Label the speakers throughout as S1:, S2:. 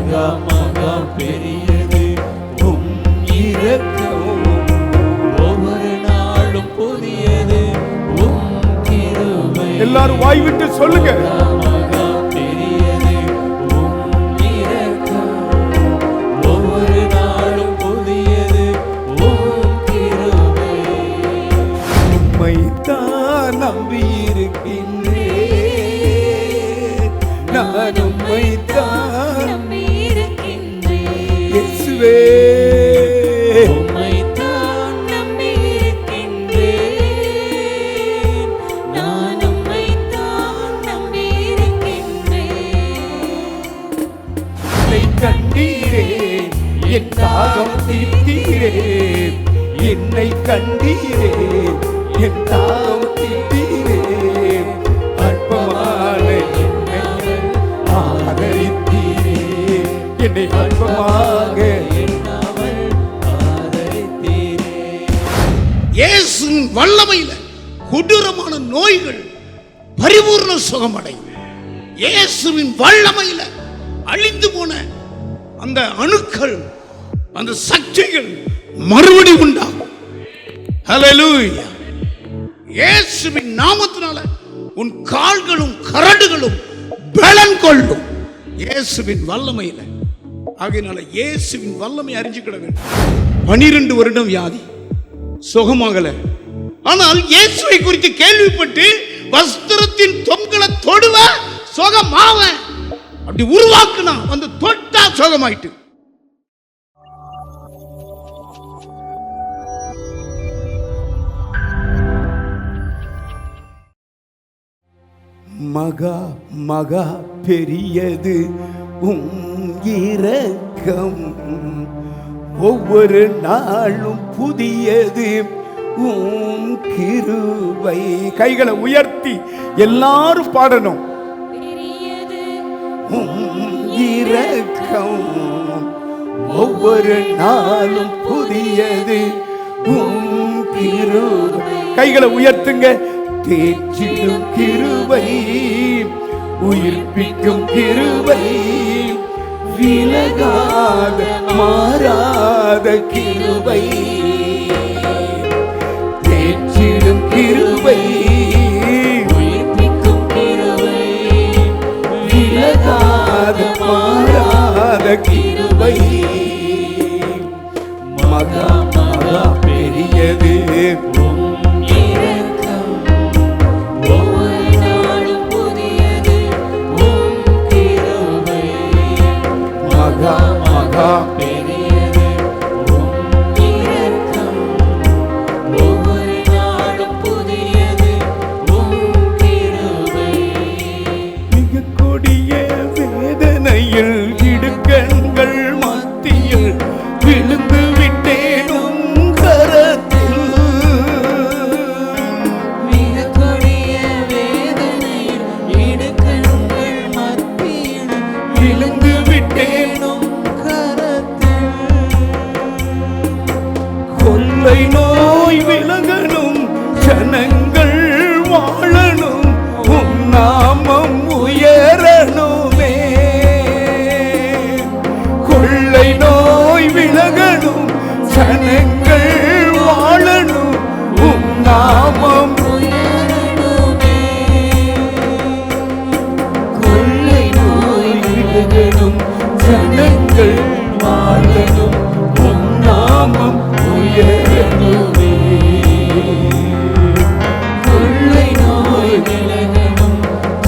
S1: மகா மகா பெரியது உம் இரக்கம், ஒவ்வொரு நாளும் புதியது உம் கிருபை.
S2: எல்லாரும் வாய் விட்டு சொல்லுங்க.
S1: மகா பெரியது உம் இரக்கம், ஒவ்வொரு நாளும் புதியது உம் கிருபை.
S2: உம்மைத்தான் நம்பியிருக்கின்றேன், நான் உம்மைத்தான்
S3: நம்பியிருக்கின்றேன்.
S2: இயேசுவே
S3: உம்மைத்தான் நம்பியிருக்கின்றேன், நான் உம்மைத்தான் நம்பியிருக்கின்றேன்.
S2: என்னை கண்டீரே, என் தாகம் தீர்த்தீரே, என்னை கண்டீரே, என் தாகம் தீர்த்தீரே, அற்பமான என்னை ஆதரித்தீரே, என்னை அற்பமாக
S4: இயேசுவின் வல்லமையில கொடூரமான நோய்கள் பரிபூர்ண சுகமடையும். இயேசுவின் வல்லமையில அழிந்து போன அந்த அணுக்கள், அந்த சக்திகள் மறுபடி உண்டாகும். ஹல்லேலூயா. இயேசுவின் நாமத்தினால உன் கால்களும் கரடுகளும் பலன் கொள்ளும். இயேசுவின் வல்லமையில. ஆகையினால இயேசுவின் வல்லமை அறிஞ்சுக்கிட வேண்டும். 12 வருடம் வியாதி சுகமாகல. ஆனால் இயேசுவை குறித்து கேள்விப்பட்டு வஸ்திரத்தின் தொங்கலை தொடுவ சுகமாவ அப்படி உருவாக்குனா வந்து தொட்டா சுகமாயிட்டு.
S2: மகா மகா பெரியது உம் இரக்கம், ஒவ்வொரு நாளும் புதியது உம் கிருபை. கைகளை உயர்த்தி எல்லாரும் பாடணும்.
S3: பெரியது
S2: உம் இரக்கம், ஒவ்வொரு நாளும் புதியது உம் கிருபை. கைகளை உயர்த்துங்க. தேற்றிடும் கிருபை, உயிர்ப்பிக்கும் கிருபை, விலகாத மாறாத கிருபை. தேற்றிடும் கிருபை,
S3: உயிர்ப்பிக்கும் கிருபை,
S2: விலகாத மாறாத கிருபை. மகா மகா பெரியது
S3: உம் இரக்கம், ஒவ்வொரு நாளும் புதியது உம் கிருபை.
S2: மகா மகா
S3: பெரியது உம் இரக்கம், ஒவ்வொரு நாளும் புதியது உம் கிருபை.
S2: மிக கொடிய வேதனையில் இடுக்கண்கள் மத்தியில் விழுந்து விட்டேன் உம் கரத்தில்.
S3: மிக கொடிய வேதனையில் இடுக்கண்கள் மத்தியில்
S2: விழுந்து விட்டேன்
S3: உம் கரத்தில்.
S2: கொள்ளை நோய் விலகணும், ஜனங்கள் வாழணும், உம் நாமம் உயரணுமே. கொள்ளை நோய் விலகணும், ஜனங்கள் வாழணும், உம் நாமம்
S3: உயரணுமே.
S2: கொள்ளை நோய் விலகணும், ஜனங்கள் வாழணும், உம் நாமம் உயரணுமே.
S3: கொள்ளை நோய் விலகணும்,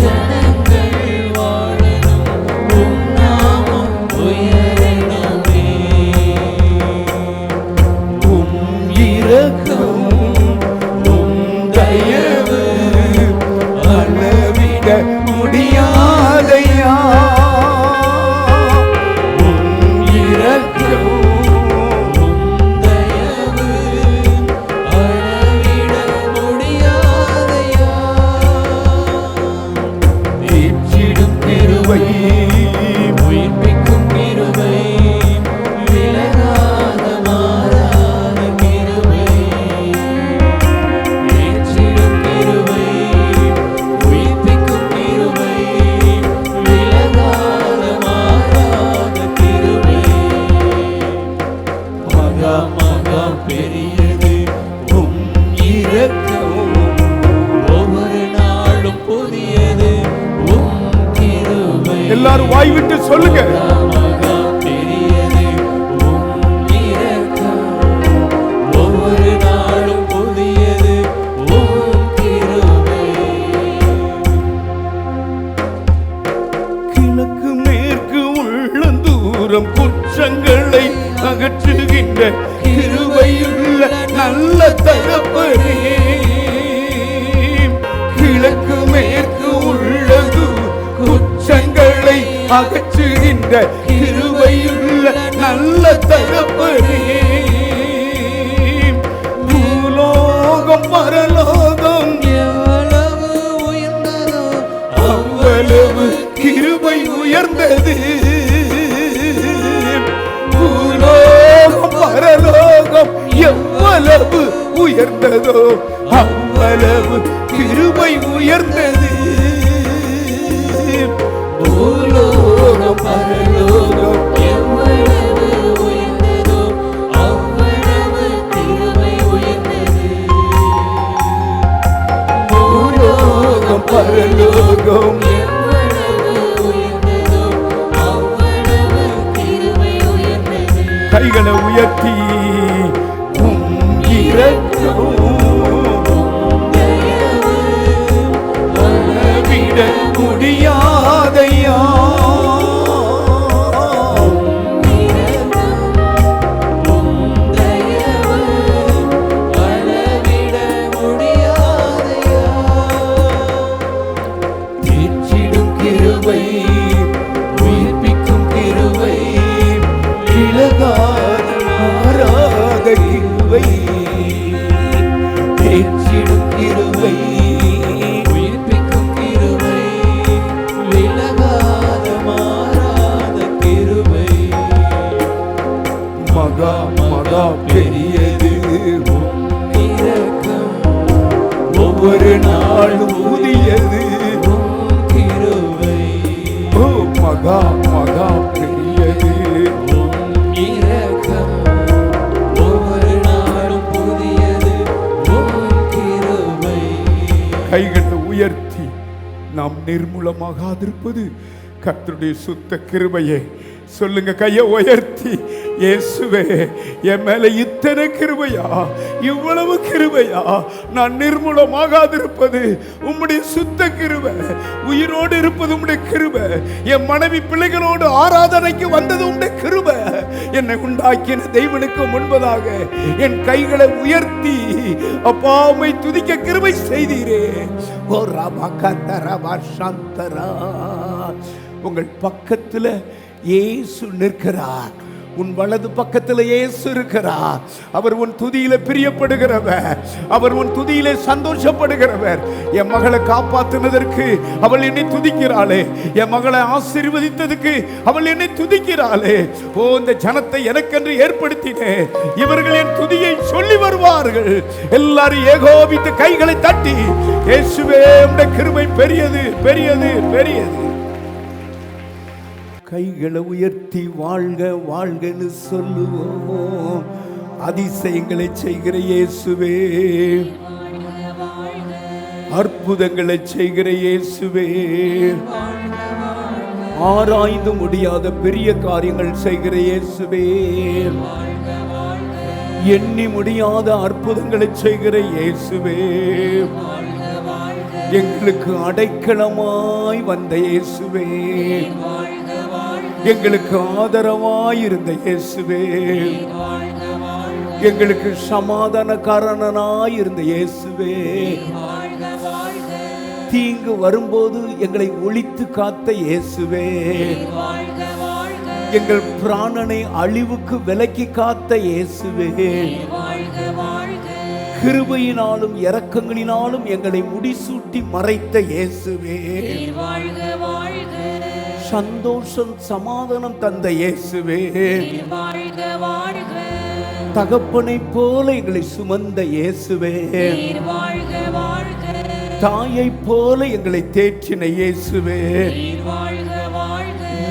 S3: ஜனங்கள் வாழணும், உம் நாமம் உயரணுமே.
S2: உம் இரக்கம், உம் தயவு அளவிட முடியாதையா. உம் இரக்கம்,
S3: தயவு அளவிட முடியாதையா.
S2: தீர்ச்சிடும் கிருபை,
S3: உயிர்ப்பிக்கும் கிருபை,
S2: என்று சொல்லுங்க.
S1: மகா பெரியது உம் இரக்கம். ஒவ்வொரு நாளும் புதியது உம் கிருபை.
S2: கிழக்கு மேற்கு உள்ள தூரம் குற்றங்களை அகற்றுகின்ற கிருபையுள்ள நல்ல தகப்பனே. கிழக்கு மேற்கு உள்ளது குற்றங்களை அகற்றுகின்ற கிருபையுள்ள நல்ல தகப்பனே. பூலோகம் பரலோகம்
S3: எவ்வளவு உயர்ந்ததோ
S2: அவ்வளவு கிருபை உயர்ந்தது. பூலோகம் பரலோகம் எவ்வளவு உயர்ந்ததோ அவ்வளவு கிருபை உயர்ந்தது.
S3: பூலோகம் பரலோகம் எவ்வளவு உயர்ந்ததோ அவ்வளவு கிருபை உயர்ந்தது.
S2: பூலோகம் பரலோகம்
S3: எவ்வளவு உயர்ந்ததோ அவ்வளவு கிருபை உயர்ந்தது.
S2: கைகளை உயர்த்தி உம் இரக்கம் அளவிட முடியாதையா.
S3: அளவிட முடியாதையா.
S2: தீர்ச்சிடும் கிருபை உயிர்ப்பிக்கும் கிருபை இலகாத மாறாத கிருபை. தீர்ச்சிடும் கிருபை
S3: உயிர்ப்பிக்கும் கிருபை விலகாத மாறாத கிருபை.
S2: மகா மகா பெரியது
S3: இரக்கம்
S2: ஒவ்வொரு நாளும் புதியது.
S3: கிருபை
S2: ஓ மகா மகா பெரியது.
S3: இரக்கம் ஒவ்வொரு நாளும் புதியது கிருபை.
S2: கைகளை உயர்த்தி நாம் நிர்மூலமாகாதிருப்பது கர்த்தருடைய சுத்த கிருபையே. சொல்லுங்க, கையை உயர்த்தி, இயேசுவே என் மேல இத்தனை கிருபையா, இவ்வளவு கிருபையா, நான் நிர்மூலமாகாதிருப்பது உம்முடைய சுத்த கிருபை. உயிரோடு இருப்பது உம்முடைய கிருபை. என் மனைவி பிள்ளைகளோடு ஆராதனைக்கு வந்தது உம்முடைய கிருபை. என்னை உண்டாக்கின தெய்வனுக்கு முன்பதாக என் கைகளை உயர்த்தி அப்பா உம்மை துதிக்க கிருபை செய்தீரே. ஓ ராமா கந்தரா சாந்தரா. உங்கள் பக்கத்துல இயேசு நிற்கிறார். உன் வலது பக்கத்தில் இயேசு இருக்கிறார். அவர் உன் துதியில பிரியப்படுகிறவர். அவர் உன் துதியிலே சந்தோஷப்படுகிறவர். என் மகளை காப்பாற்றினதற்கு அவள் என்னை துதிக்கிறாளே. என் மகளை ஆசீர்வதித்ததுக்கு அவள் என்னை துதிக்கிறாளே. ஓ, இந்த ஜனத்தை எனக்கென்று ஏற்படுத்தினேன். இவர்கள் என் துதியை சொல்லி வருவார்கள். எல்லாரும் ஏகோபித்து கைகளை தட்டி, இயேசுவே உம்முடைய கிருபை பெரியது பெரியது பெரியது. கைகளை உயர்த்தி வாழ்க வாழ்கன்னு சொல்லுவோம். அதிசயங்களை செய்கிற இயேசுவே, அற்புதங்களை செய்கிற இயேசுவே, ஆராய்ந்து முடியாத பெரிய காரியங்கள் செய்கிற இயேசுவே, எண்ணி முடியாத அற்புதங்களை செய்கிற இயேசுவே, எங்களுக்கு அடைக்கலமாய் வந்த இயேசுவே, எங்களுக்கு ஆதரவாய் இருந்த இயேசுவே, எங்களுக்கு சமாதானக்காரனாய் இருந்த இயேசுவே, தீங்கு வரும்போது எங்களை ஒளித்து காத்த இயேசுவே, எங்கள் பிராணனை அழிவுக்கு விலக்கி காத்த இயேசுவே, கிருபையினாலும் இரக்கங்களினாலும் எங்களை முடிசூட்டி மறைத்த இயேசுவே, சந்தோஷம் சமாதானம் தந்த இயேசுவே, தகப்பனை போல எங்களை சுமந்த இயேசுவே, தாயை போல எங்களை தேற்றின இயேசுவே,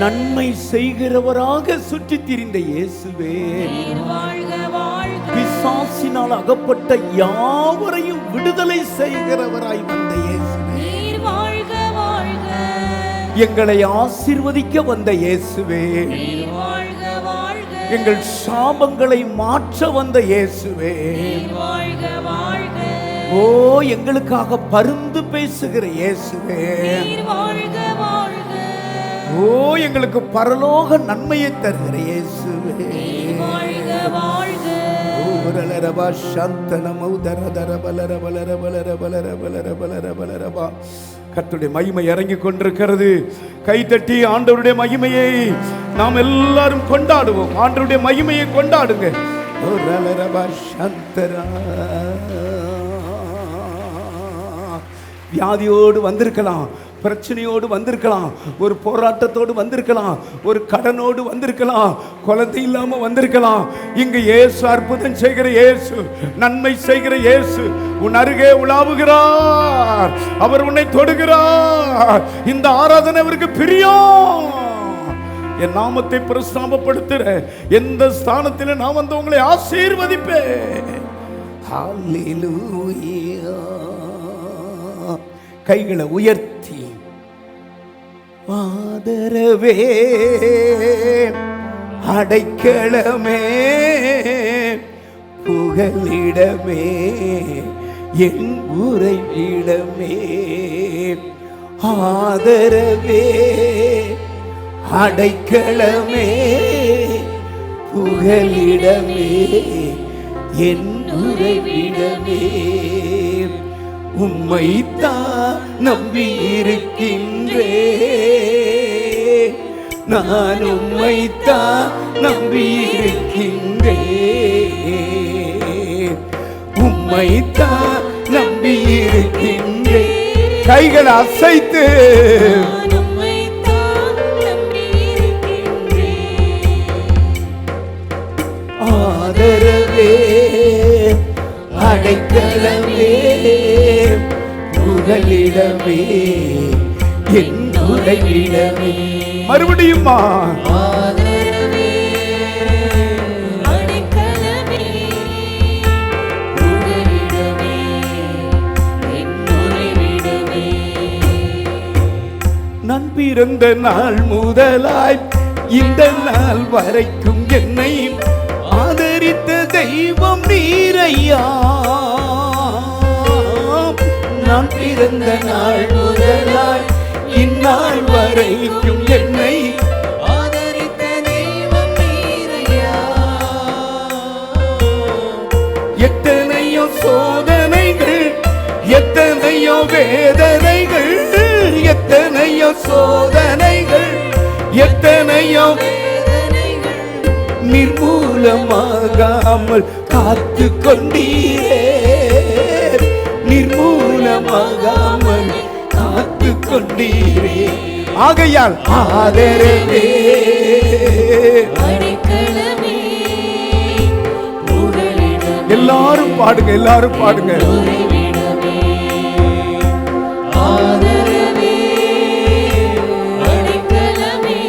S2: நன்மை செய்கிறவராக சுற்றி திரிந்த இயேசுவே, பிசாசினால் அகப்பட்ட யாவரையும் விடுதலை செய்கிறவராய் வந்த இயேசுவே, எங்களை ஆசீர்வதிக்க வந்த இயேசுவே,
S1: வாழ்க வாழ்க,
S2: எங்கள் சாபங்களை மாற்ற வந்த இயேசுவே,
S1: வாழ்க வாழ்க,
S2: ஓ எங்களுக்காக பரிந்து பேசுகிற இயேசுவே,
S1: வாழ்க வாழ்க,
S2: ஓ எங்களுக்கு பரலோக நன்மையை தருகிற இயேசுவே,
S1: வாழ்க வாழ்க.
S2: ஓரலரபா சந்தனமௌ தரதர பலர பலர பலர பலர பலர பலர பலரபா. கர்த்தருடைய மகிமை இறங்கி கொண்டிருக்கிறது. கைதட்டி ஆண்டவருடைய மகிமையை நாம் எல்லாரும் கொண்டாடுவோம். ஆண்டவருடைய மகிமையை கொண்டாடுங்க. ஓரலரபா சந்தரா. வியாதியோடு வந்திருக்கலாம், பிரச்சனையோடு வந்திருக்கலாம், ஒரு போராட்டத்தோடு வந்திருக்கலாம், ஒரு கடனோடு வந்திருக்கலாம், குழந்தை இல்லாம வந்திருக்கலாம். இங்கு இயேசு அற்புதம் செய்கிற இயேசு, நன்மை செய்கிற இயேசு உன் அருகே உலாவுகிறார். அவர் உன்னை தொடுகிறார். இந்த ஆராதனை அவருக்கு பிரியம். என் நாமத்தை பிரஸ்தாபப்படுத்துற எந்த ஸ்தானத்தில் நான் வந்து உங்களை ஆசீர்வதிப்பேன். ஹல்லேலூயா. கைகளை உயர்த்தி ஆதரவே, அடைக்கலமே, புகலிடமே, என் உறைவிடமே, ஆதரவே, அடைக்கலமே, புகலிடமே, என் உறைவிடமே, உம்மைத்தான் நம்பி இருக்கின்றேன், நான் உம்மைத்தான் நம்பி இருக்கின்றேன், உம்மைத்தான் நம்பி இருக்கின்றேன். கைகளை அசைத்து ஆதரவே, அடைக்கலமே, புகலிடமே, என் உறைவிடமே. மறுபடியும்
S1: ஆதரவே, அடைக்கலமே, புகலிடமே, என் உறைவிடமே.
S2: நான் பிறந்த நாள் முதலாய் இந்த நாள் வரைக்கும் என்னை ஆதரித்த தெய்வம் நீரையா. நான் பிறந்த நாள் முதலாய் இந்நாள் வரைக்கும் என்னை
S1: ஆதரித்த தெய்வம் நீரையா.
S2: எத்தனையோ சோதனைகள், எத்தனையோ வேதனைகள், எத்தனையோ சோதனைகள், எத்தனையோ நிர்மூலமாகாமல் காத்து கொண்டீரே, நிர்மூலமாகாமல் காத்து கொண்டீரே. ஆகையால் ஆதரவே,
S1: அடைக்கலமே, புகலிடமே,
S2: எல்லாரும் பாடுங்க, எல்லாரும் பாடுங்க.
S1: உறைவிடமே, ஆதரவே, அடைக்கலமே,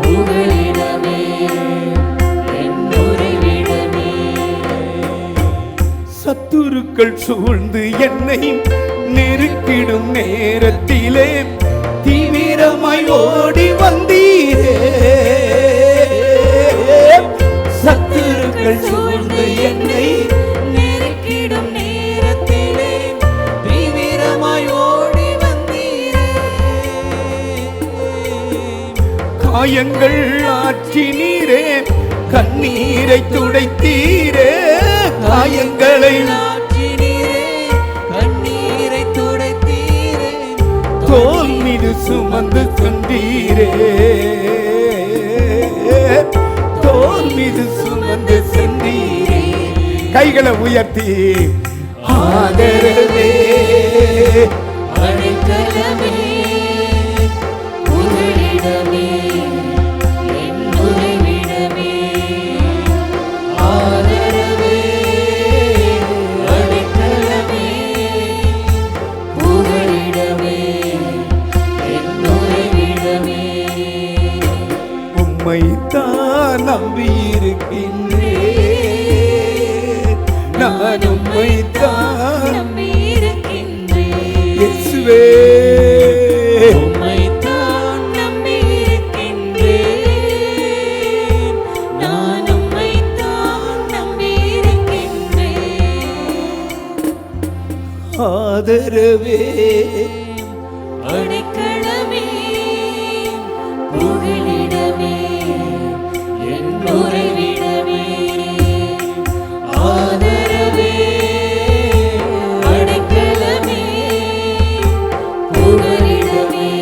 S1: புகலிடமே, என் உறைவிடமே.
S2: சத்துருக்கள் சூழ்ந்து என்னை நெருக்கிடும் நேரத்திலே தீவிரமாய் ஓடி வந்தீரே. சத்துருக்கள் சூழ்ந்து என்னை
S1: நெருக்கிடும் நேரத்திலே தீவிரமாய் ஓடி வந்தீரே.
S2: காயங்கள் ஆற்றினீரே, கண்ணீரை துடைத்தீரே, காயங்களை
S1: ஆற்றினீரே, கண்ணீரை துடைத்தீரே,
S2: தோல் மீது சுமந்து சென்றீரே, தோல் மீது சுமந்து சென்றீரே. கைகளை உயர்த்தி ஆதரவே,
S1: அடைக்கலமே, புகலிடமே, என் உறைவிடமே, ஆதரவே, அடைக்கலமே, புகலிடமே, என் உறைவிடமே.
S2: உம்மைத்தான் நம்பி இருக்கின்றேன், நான் உம்மைத்தான்
S1: நம்பி இருக்கின்றேன்.
S2: இயேசுவே.
S1: உம்மை
S3: ஆதரவே
S1: அடைக்கலமே புகலிடமே என் உறைவிடமே ஆதரவே அடைக்கலமே புகலிடமே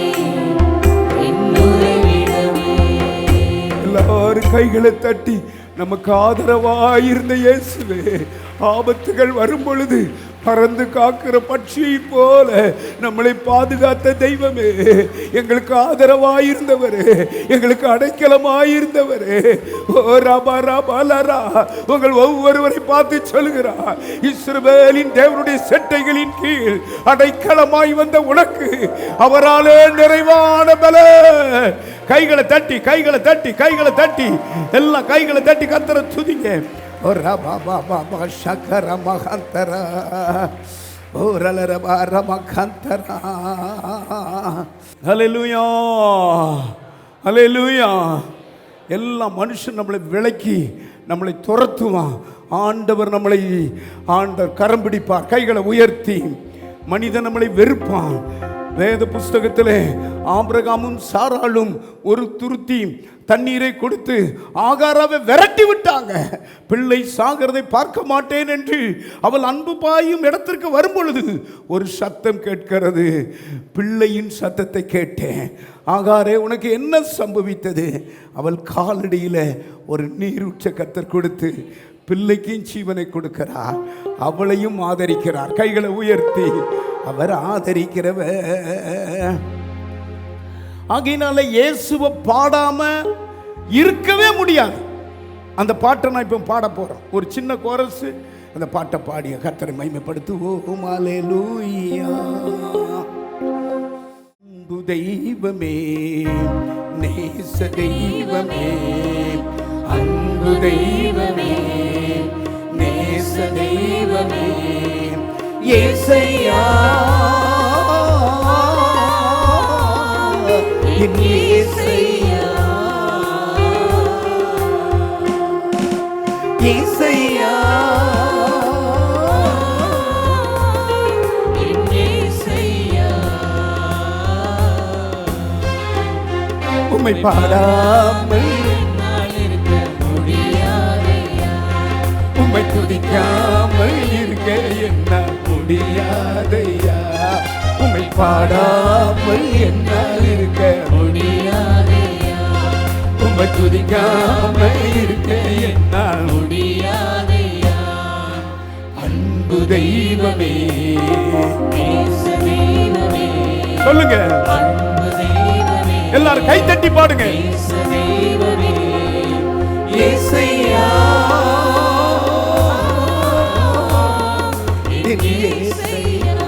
S1: என் உறைவிடமே.
S2: எல்லாரும் கைகளை தட்டி நமக்கு ஆதரவாயிருந்த இயேசுவே, ஆபத்துகள் வரும் பொழுது பறந்து காக்கிற பட்சியை போல நம்மளை பாதுகாத்த தெய்வமே, எங்களுக்கு ஆதரவாயிருந்தவரே, எங்களுக்கு அடைக்கலமாயிருந்தவரே, ஓ ரபா ரபா லரா, உங்கள் ஒவ்வொருவரை பார்த்து சொல்கிறார், இஸ்ரவேலின் தேவனுடைய செட்டைகளின் கீழ் அடைக்கலமாய் வந்த உனக்கு அவராலே நிறைவான பல. கைகளை தட்டி கைகளை தட்டி கைகளை தட்டி எல்லாம் கைகளை தட்டி கர்த்தரை துதிங்க. ஓ ரபா பாபா பா சக்கர மகந்தரா, ஓ ரலர பார மகந்தரா. ஹல்லேலூயா ஹல்லேலூயா. எல்லா மனுஷன் நம்மளை விலக்கி நம்மளை துரத்துவான், ஆண்டவர் நம்மளை கரம் பிடிப்பார். கைகளை உயர்த்தி மனிதன் நம்மளை வெறுப்பான். வேத புஸ்தகத்திலே ஆபிரகாமும் சாராளும் ஒரு துருத்தி தண்ணீரை கொடுத்து ஆகாராவை விரட்டி விட்டாங்க. பிள்ளை சாகிறதை பார்க்க மாட்டேன் என்று அவள் அன்பு பாயும் இடத்திற்கு வரும் பொழுது ஒரு சத்தம் கேட்கிறது. பிள்ளையின் சத்தத்தை கேட்டேன். ஆகாரே, உனக்கு என்ன சம்பவித்தது? அவள் காலடியில் ஒரு நீரூற்ற கர்த்தர் கொடுத்து பிள்ளைக்கும் ஜீவனை கொடுக்கிறார், அவளையும் ஆதரிக்கிறார். கைகளை உயர்த்தி அவர் ஆதரிக்கிறவர். ஆகையினால இயேசுவை பாடாம இருக்கவே முடியாது. அந்த பாட்டை நான் இப்போ பாட போறேன். ஒரு சின்ன கோரஸ், அந்த பாட்டை பாடிய கர்த்தரை மகிமைப்படுத்துவோம். அல்லேலூயா. அன்பு தெய்வமே, நேச தெய்வமே, அன்பு தெய்வமே, நேச தெய்வமே, యేసయ్యా ఎన్ యేసయ్యా, యేసయ్యా ఎన్ యేసయ్యా. உம்மை பாடாமல் என்னால் இருக்க முடியாதையா, உம்மை துதிக்காமல் இருக்க என்னால் முடியாதையா, உம்மை பாடாமல் என்னால் இருக்க முடியாதையா, உம்மை துதிக்காமல் இருக்க என்னால் முடியாதையா. அன்பு தெய்வமே, நேச தெய்வமே, சொல்லுங்க. அன்பு தெய்வமே, எல்லாரும் கை தட்டி பாடுங்க. நேச தெய்வமே, యేసయ్యా యేసయ్యా,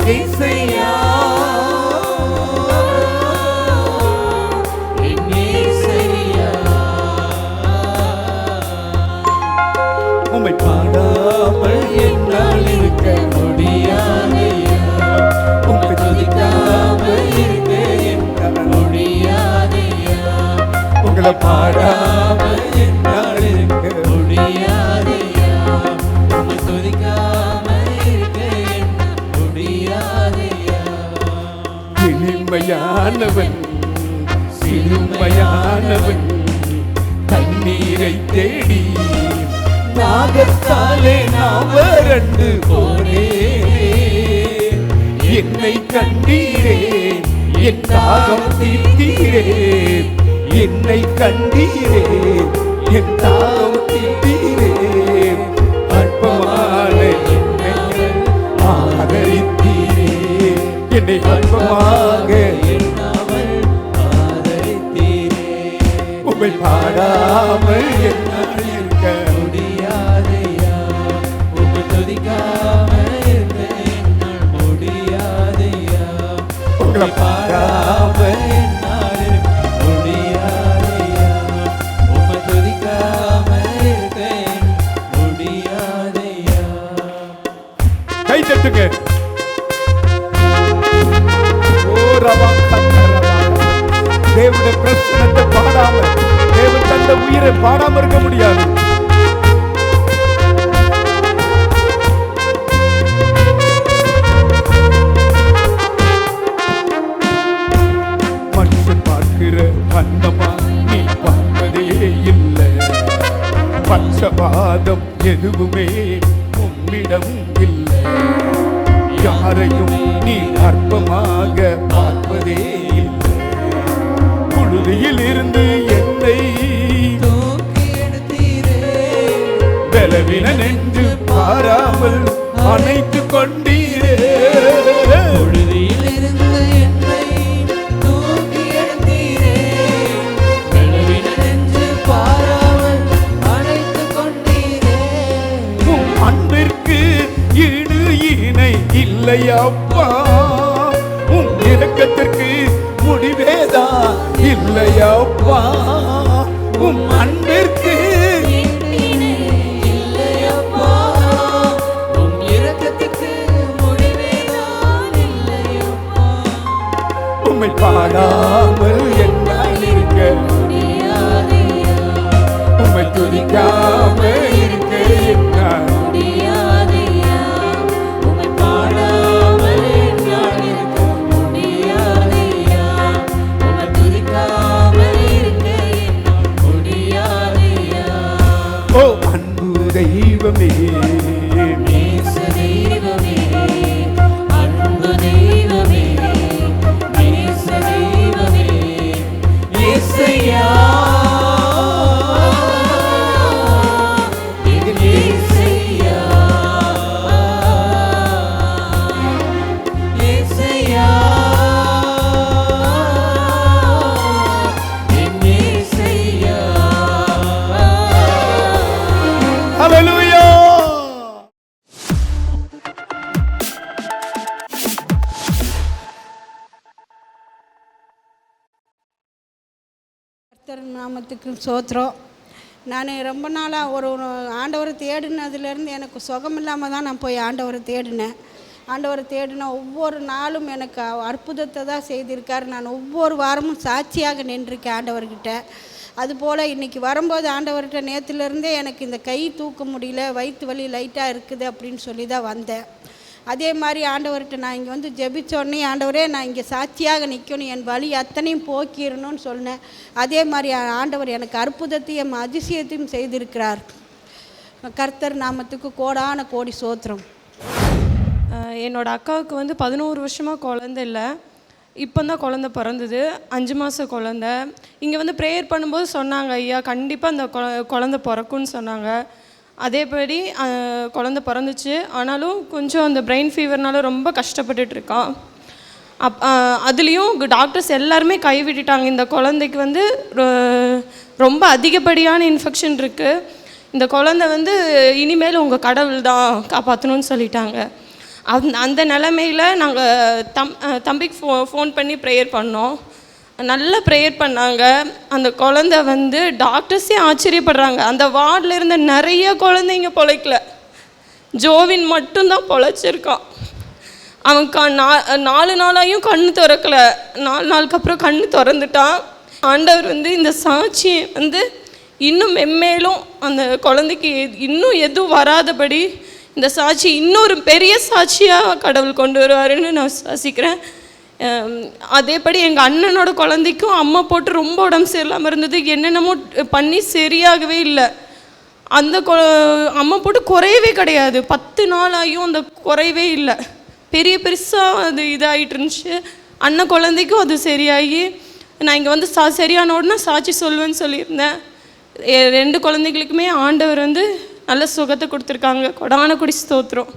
S2: యేసయ్యా యేసయ్యా. உம்மை பாடாமல் என்னால் இருக்க முடியாதையா, உம்மை துதிக்காமல் இருக்க என்னால் முடியாதையா, உங்களை பாடாமல் என்னால் இருக்க முடியாதையா, உம்மை துதிக்காமல் இருக்க என்னால் முடியாதையா. இனிமையானவன் சிறுமையானவன் தண்ணீரை தேடி நாகத்தாலே நான் வறண்டு போனேனே, என்னை கண்டீரே, என் தாகம் தீர்த்தீரே, என்னை கண்டீரே, என் தாகம் தீர்த்தீரே, அற்பமான என்னை ஆதரித்தீரே, என்னை அற்பமாக எண்ணாமல் ஆதரித்தீரே, உம்மை பாடாமல் என்னால் இருக்க முடியாதையா, உம்மை துதிக்காமல் இருக்க என்னால் முடியாதையா, உங்களை பாடாமல் என்னால் இருக்க முடியாதையா, உம்மை துதிக்காமல் இருக்க முடியாதையா. கை தட்டுங்க. தேவனுடைய பிரச்சனத்தை பாடாம, தேவன் தந்த உயிரை பாடாம இருக்க முடியாது. பட்சபாதம் எதுவுமே உம்மிடம் இல்லை. யாரையும் நீ அற்பமாக பார்ப்பதே இல்லை. புழுதியில் இருந்து என்னை
S3: தூக்கி எடுத்தீரே,
S2: பலவீனன் என்று பாராமல் அணைத்து கொண்டீரே.
S3: பொழுதில் இருந்து என்னை தூக்கி எடுத்தீரே, பலவீனன் என்று பாராமல் அணைத்துக் கொண்டீரே.
S2: உம் அன்பிற்கு ஈடு இணை இல்லை அப்பா. உம் இரக்கத்திற்கு முடிவேதா இல்லை அப்பா. உம் அன்பிற்கு
S3: இல்லையப்பா, உம் இரக்கத்துக்கு முடிவேதான் இல்லையப்பா.
S2: உம்மை பாடாமல் என்னால் இருக்க,
S1: முடியாதையா
S2: உம்மை துதிக்காமல் இருக்க என்னால்
S1: முடியாதையா உம்மை பாடாமல் என்னால் இருக்க முடியாதையா உம்மை துதிக்காமல் இருக்க என்னால் முடியாதையா.
S2: ஓ அன்பு தெய்வமே,
S1: நேச தெய்வமே, அன்பு தெய்வமே, நேச தெய்வமே, இயேசையா, எங்கள் இயேசையா, இயேசையா, என் இயேசையா.
S2: ஹல்லேலூயா.
S5: கர்த்தர் நாமத்துக்கு சோத்திரம். நான் ரொம்ப நாளாக ஒரு ஆண்டவரை தேடினதுலேருந்து எனக்கு சுகம் இல்லாமல் தான் நான் போய் ஆண்டவரை தேடினேன். ஆண்டவரை தேடின ஒவ்வொரு நாளும் எனக்கு அற்புதத்தை தான் செய்திருக்கார். நான் ஒவ்வொரு வாரமும் சாட்சியாக நின்றிருக்கேன் ஆண்டவர்கிட்ட. அதுபோல் இன்றைக்கி வரும்போது ஆண்டவர்கிட்ட நேற்றுலேருந்தே எனக்கு இந்த கை தூக்க முடியல, வயிற்று வலி லைட்டாக இருக்குது அப்படின்னு சொல்லி தான் வந்தேன். அதே மாதிரி ஆண்டவர்கிட்ட நான் இங்கே வந்து ஜெபிச்சோடனே, ஆண்டவரே நான் இங்கே சாட்சியாக நிற்கணும், என் வலி அத்தனையும் போக்கிடணும்னு சொன்னேன். அதே மாதிரி ஆண்டவர் எனக்கு அற்புதத்தையும் அதிசயத்தையும் செய்திருக்கிறார். கர்த்தர் நாமத்துக்கு கோடான கோடி சோத்திரம்.
S6: என்னோட அக்காவுக்கு வந்து 11 வருஷமாக குழந்தை இல்லை. இப்போ தான் குழந்த பிறந்தது, 5 மாத குழந்த. இங்கே வந்து ப்ரேயர் பண்ணும்போது சொன்னாங்க, ஐயா கண்டிப்பாக அந்த குழந்த பிறக்கும்னு சொன்னாங்க. அதேபடி குழந்த பிறந்துச்சு. ஆனாலும் கொஞ்சம் அந்த பிரெயின் ஃபீவர்னால ரொம்ப கஷ்டப்பட்டுட்டு இருக்கான். அதுலேயும் டாக்டர்ஸ் எல்லாருமே கைவிட்டுட்டாங்க. இந்த குழந்தைக்கு வந்து ரொம்ப அதிகப்படியான இன்ஃபெக்ஷன் இருக்குது. இந்த குழந்தை வந்து இனிமேல் உங்கள் கடவுள் தான் காப்பாற்றணும்னு சொல்லிட்டாங்க. அந்த நிலமையில் நாங்கள் தம்பிக்கு ஃபோன் பண்ணி ப்ரேயர் பண்ணோம். நல்லா ப்ரேயர் பண்ணாங்க. அந்த குழந்தை வந்து டாக்டர்ஸே ஆச்சரியப்படுறாங்க. அந்த வார்டில் இருந்த நிறைய குழந்தைங்க பொழைக்கல, ஜோவின் மட்டும்தான் பொழைச்சிருக்கான். அவன் 4 நாளாயும் கண்ணு திறக்கலை. 4 நாளுக்கு அப்புறம் கண்ணு திறந்துட்டான். ஆண்டவர் வந்து இந்த சாட்சியை வந்து இன்னும் மென்மேலும் அந்த குழந்தைக்கு இன்னும் எதுவும் வராதபடி இந்த சாட்சி இன்னொரு பெரிய சாட்சியாக கடவுள் கொண்டு வருவாருன்னு நான் விசுவாசிக்கிறேன். அதேபடி எங்கள் அண்ணனோட குழந்தைக்கும் அம்மா போட்டு ரொம்ப உடம்பு சரியில்லாமல் இருந்தது. என்னென்னமோ பண்ணி சரியாகவே இல்லை. அந்த அம்மா போட்டு குறையவே கிடையாது. 10 நாளாயும் அந்த குறையவே இல்லை. பெருசாக அது இதாகிட்டு இருந்துச்சு. அண்ணன் குழந்தைக்கும் அது சரியாகி நான் இங்கே வந்து சரியான உடனே சாட்சி சொல்வேன்னு சொல்லியிருந்தேன். 2 குழந்தைகளுக்குமே ஆண்டவர் வந்து நல்ல சுகத்தை கொடுத்துருக்காங்க. கொடான கொடி ஸ்தோத்திரம்.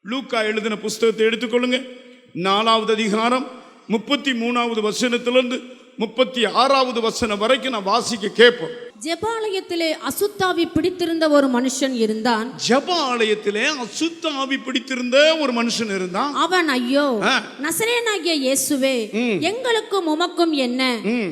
S4: லூக்கா எழுதின புஸ்தகத்தை எடுத்துக்கொள்ளுங்க. 4வது அதிகாரம் 33வது வசனத்திலிருந்து 36வது வசனம் வரைக்கும் நான் வாசிக்க கேட்போம்.
S7: ஜெபாலயத்திலே அசுத்தாவி பிடித்திருந்த ஒரு மனுஷன் இருந்தான்.
S4: ஜெபாலயத்திலே அசுத்தாவி பிடித்திருந்த ஒரு மனுஷன் இருந்தான்.
S7: அவன், ஐயோ நசரேயனாகிய இயேசுவே, எங்களுக்கும் உமக்கும் என்ன?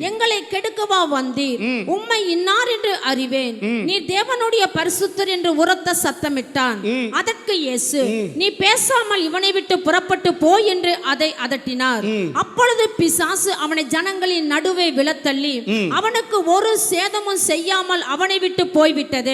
S7: எங்களை கெடுக்கவா வந்தீர்? உம்மை இன்னார் என்று அறிவேன். நீ தேவனுடைய பரிசுத்தர் என்று உரத்த சத்தமிட்டான். அதற்கு இயேசு, நீ பேசாமல் இவனை விட்டு புறப்பட்டு போய் என்று அதை அதட்டினார். அப்பொழுது பிசாசு அவனை ஜனங்களின் நடுவே விழத்தள்ளி அவனுக்கு ஒரு சேதமும் செய்ய செய்யாமல் அவனை விட்டு போய்விட்டது.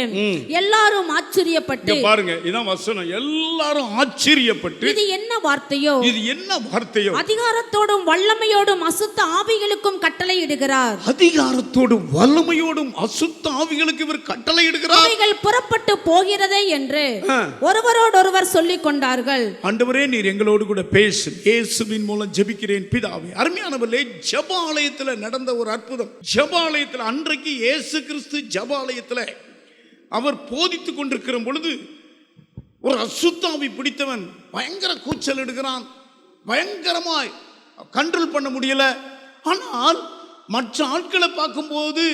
S7: எல்லாரும் ஆச்சரியப்பட்டு,
S4: இங்க பாருங்க, இதான் வசனம். எல்லாரும் ஆச்சரியப்பட்டு,
S7: இது என்ன வார்த்தையோ,
S4: இது என்ன வார்த்தையோ,
S7: அதிகாரத்தோடும் வல்லமையோடும் அசுத்த ஆவிகளுக்கும் கட்டளையிடுகிறார்.
S4: அதிகாரத்தோடும் வல்லமையோடும் அசுத்த ஆவிகளுக்கு இவர் கட்டளையிடுகிறார்.
S7: அவைகள் புறப்பட்டு போகிறதே என்று ஒருவரோடொருவர் சொல்லிக் கொண்டார்கள்.
S4: ஆண்டவரே, நீர் எங்களோடு கூட பேசு. இயேசுவின் மூலம் ஜெபிக்கிறேன் பிதாவே. அருமையானவர்களே, ஜெபாலயத்தில் நடந்த ஒரு அற்புதம். ஜெபாலயத்தில் அன்றைக்கு இயேசு கிறிஸ்து ஜெபாலயத்தில் அவர் போதித்துக் கொண்டிருக்கிற பொழுது ஒரு அசுத்தாவி பிடித்தவன் பயங்கர கூச்சல் எடுக்கிறான். பயங்கரமாய் கண்ட்ரோல் பண்ண முடியல. ஆனால் மற்ற ஆட்களை பார்க்கும்போது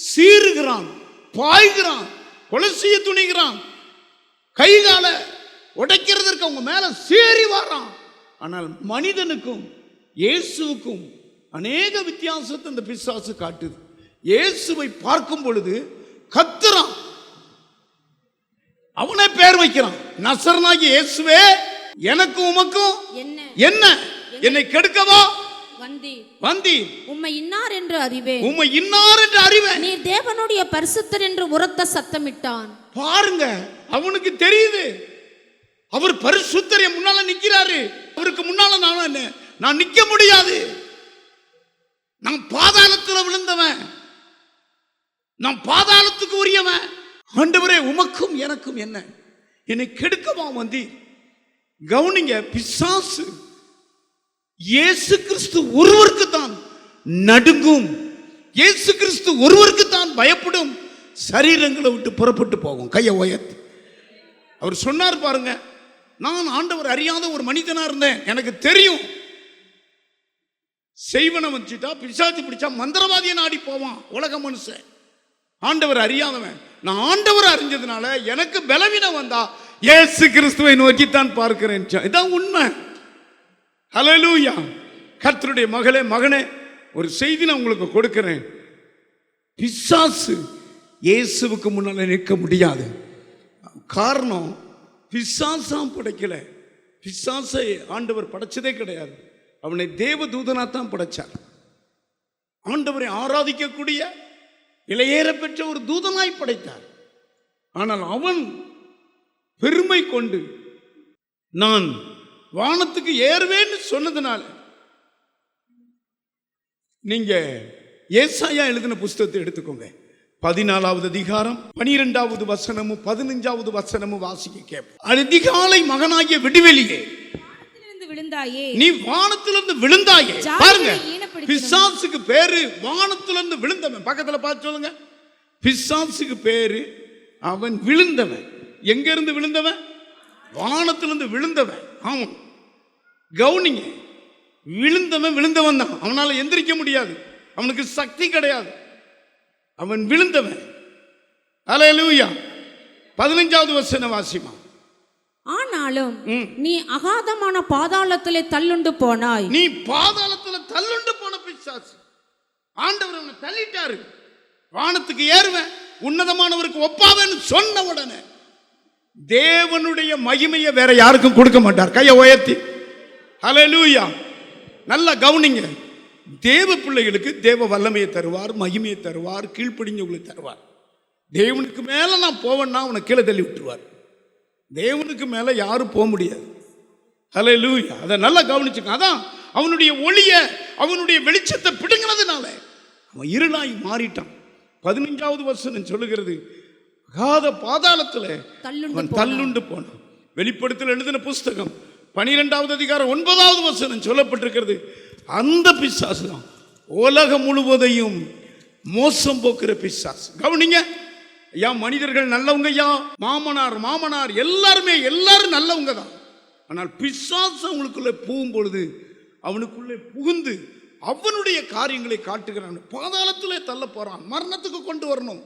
S4: சீறுகிறான், பாய்கிறான், கொலை செய்ய துணிகிறான், கைகால உடைக்கிறதற்கு அவங்க மேல சீறி வரான். ஆனால் மனிதனுக்கும் இயேசுவுக்கும் அநேக வித்தியாசத்தை இந்த பிசாசு காட்டுது. இயேசுவை பார்க்கும் பொழுது கத்துறான், அவனை பேர் வைக்கிறான். நசரனாகி இயேசுவே, எனக்கும் உமக்கும் என்ன? என்னை கெடுக்கவா வந்தீர்?
S7: உம்மை இன்னார் என்று அறிவேன்.
S4: உம்மை இன்னார் என்று அறிவேன்.
S7: நீர் தேவனுடைய பரிசுத்தர் என்று உரத்த சத்தமிட்டான்.
S4: பாருங்க, அவனுக்கு தெரியுது அவர் பரிசுத்தர் என் முன்னால நிக்கிறாரு. அவருக்கு முன்னால நான் நிக்க முடியாது. நான் பாதாளத்தில் விழுந்தவன், நான் பாதாளத்துக்கு உரியவன். ஆண்டவரே, உமக்கும் எனக்கும் என்ன? என்னை கெடுக்கவா வந்தீர்? கவனிங்க, பிசாசு இயேசு கிறிஸ்து ஒருவருக்கு தான் நடுங்கும், இயேசு கிறிஸ்து ஒருவருக்கு தான் பயப்படும். சரீரங்களை விட்டு புறப்பட்டு போகும். கையை உயர்த்தி அவர் சொன்னார் பாருங்க, நான் ஆண்டவர் அறியாத ஒரு மனிதனா இருந்தேன். எனக்கு தெரியும், செய்வனை வச்சுட்டா பிசாசு பிடிச்சா மந்திரவாதியை நாடி போவான் உலக மனுஷன். ஆண்டவர் அறியாதவன். நான் ஆண்டவர் அறிஞ்சதுனால எனக்கு பலவீனம் வந்தா இயேசு கிறிஸ்துவை நோக்கித்தான் பார்க்கிறேன். இதான் உண்மை. ஹல்லேலூயா. கர்த்தருடைய மகளே, மகனே, ஒரு செய்தி நான் உங்களுக்கு கொடுக்கிறேன். பிசாசு இயேசுவுக்கு முன்னால நிற்க முடியாது. காரணம், பிசாசாம் படைக்கல. பிசாசை ஆண்டவர் படைச்சதே கிடையாது. அவனை தேவதூதனா தான் படைச்சார். ஆண்டவரை ஆராதிக்கக்கூடிய இளையேற பெற்ற ஒரு தூதனாய் படைத்தார். ஆனால் அவன் பெருமை கொண்டு நான் வானத்துக்கு ஏறுவேன்னு சொன்னதுனால, நீங்க ஏசாயா எழுதின புஸ்தகத்தை எடுத்துக்கோங்க. 14வது அதிகாரம் 12வது வசனமும் 15வது வசனமும் வாசிக்க கேட்போம். அதிகாலை மகனாகிய விடுவெளியே, நீ வானத்திலிருந்து விழுந்தாயே. பாருங்க, பிசாசுக்கு பேரு வானத்திலிருந்து விழுந்தவன். பக்கத்துல பார்த்து சொல்லுங்க, பிசாசுக்கு பேரு அவன் விழுந்தவன். எங்க இருந்து விழுந்தவன்? வானத்திலிருந்து விழுந்தவன். ஆமாம், கவுனிங்க, விழுந்தவன் தான். அவனால எந்திரிக்க முடியாது, அவனுக்கு சக்தி கிடையாது. அவன் விழுந்தவன். ஹல்லேலூயா. 15வது வசனம் வாசிமா.
S7: ஆனாலும் நீ அகாதமான பாதாளத்திலே தள்ளுண்டு போனாய்.
S4: நீ பாதாளத்தில் தள்ளுண்டு போன பிசாசு. ஆண்டவர் அவனை தள்ளிட்டாரு. வானத்துக்கு ஏறுவேன், உன்னதமானவருக்கு ஒப்பாவேன்னு சொன்ன உடனே தேவனுடைய மகிமையை வேற யாருக்கும் கொடுக்க மாட்டார். கையை உயர்த்தி ஹல்லேலூயா. நல்லா கவனிங்க, தேவ பிள்ளைகளுக்கு தேவ வல்லமையை தருவார், மகிமையை தருவார், கீழ்ப்படிஞ்சவங்களை தருவார். தேவனுக்கு மேல நான் போவேன்னா அவனை கீழே தள்ளி விட்டுருவார். தேவனுக்கு மேல யாரும் போக முடியாது. ஹல்லேலூயா. அதை நல்லா கவனிச்சுக்க. அதான் அவனுடைய ஒளிய, அவனுடைய வெளிச்சத்தை பிடுங்கினதுனால அவன் இருளாய் மாறிட்டான். 15வது வசனம் சொல்லுகிறது, அகாத பாதாளத்தில் அவன் தள்ளுண்டு போனான். வெளிப்படுத்தல் எழுதின புஸ்தகம் 12வது அதிகாரம் 9வது வசனம் சொல்லப்பட்டிருக்கிறது. அந்த பிசாசு தான் உலகம் முழுவதையும் மோசம் போக்குற பிசாசு. கவனிங்க ஐயா, மனிதர்கள் நல்லவங்க ஐயா, மாமனார் எல்லாரும் நல்லவங்க தான். ஆனால் பிசாசு அவங்களுக்குள்ளே புகும் பொழுது அவனுக்குள்ளே புகுந்து அவனுடைய காரியங்களை காட்டுகிறான். பாதாளத்திலே தள்ள போறான், மரணத்துக்கு கொண்டு வரணும்.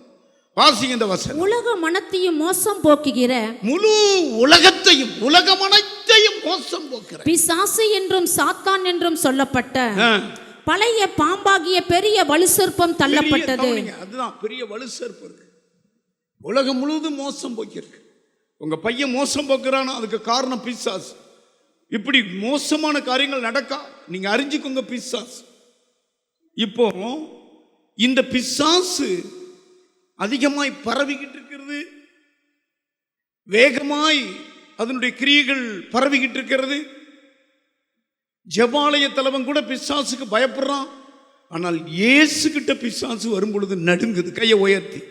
S4: வாசிங்க இந்த வசனம்.
S7: உலக மனத்தையும் மோசம் போக்குகிற,
S4: முழு உலகத்தையும் உலகமனைத்தையும் மோசம் போக்குற
S7: பிசாசு என்றும் சாத்தான் என்றும் சொல்லப்பட்ட பழைய பாம்பாகிய பெரிய வலுசற்பம் தள்ளப்பட்டது.
S4: அதுதான் பெரிய வலுசற்பம் இருக்கு. உலகம் முழுவதும் மோசம் போக்கிருக்கு. உங்க பையன் மோசம் போக்குறானா, அதுக்கு காரணம் பிசாசு. இப்படி மோசமான காரியங்கள் நடக்கா, நீங்க அறிஞ்சுக்கோங்க, பிசாசு. இப்போ இந்த பிசாசு அதிகமாய் பரவிக்கிட்டு இருக்கிறது, வேகமாய் அதனுடைய கிரியைகள் பரவிக்கிட்டு இருக்கிறது. ஜெபாலய தலைவன் கூட பிசாசுக்கு பயப்படுறான். ஆனால் இயேசு கிட்ட பிசாசு வரும் பொழுது நடுங்குது கையை உயர்த்தி.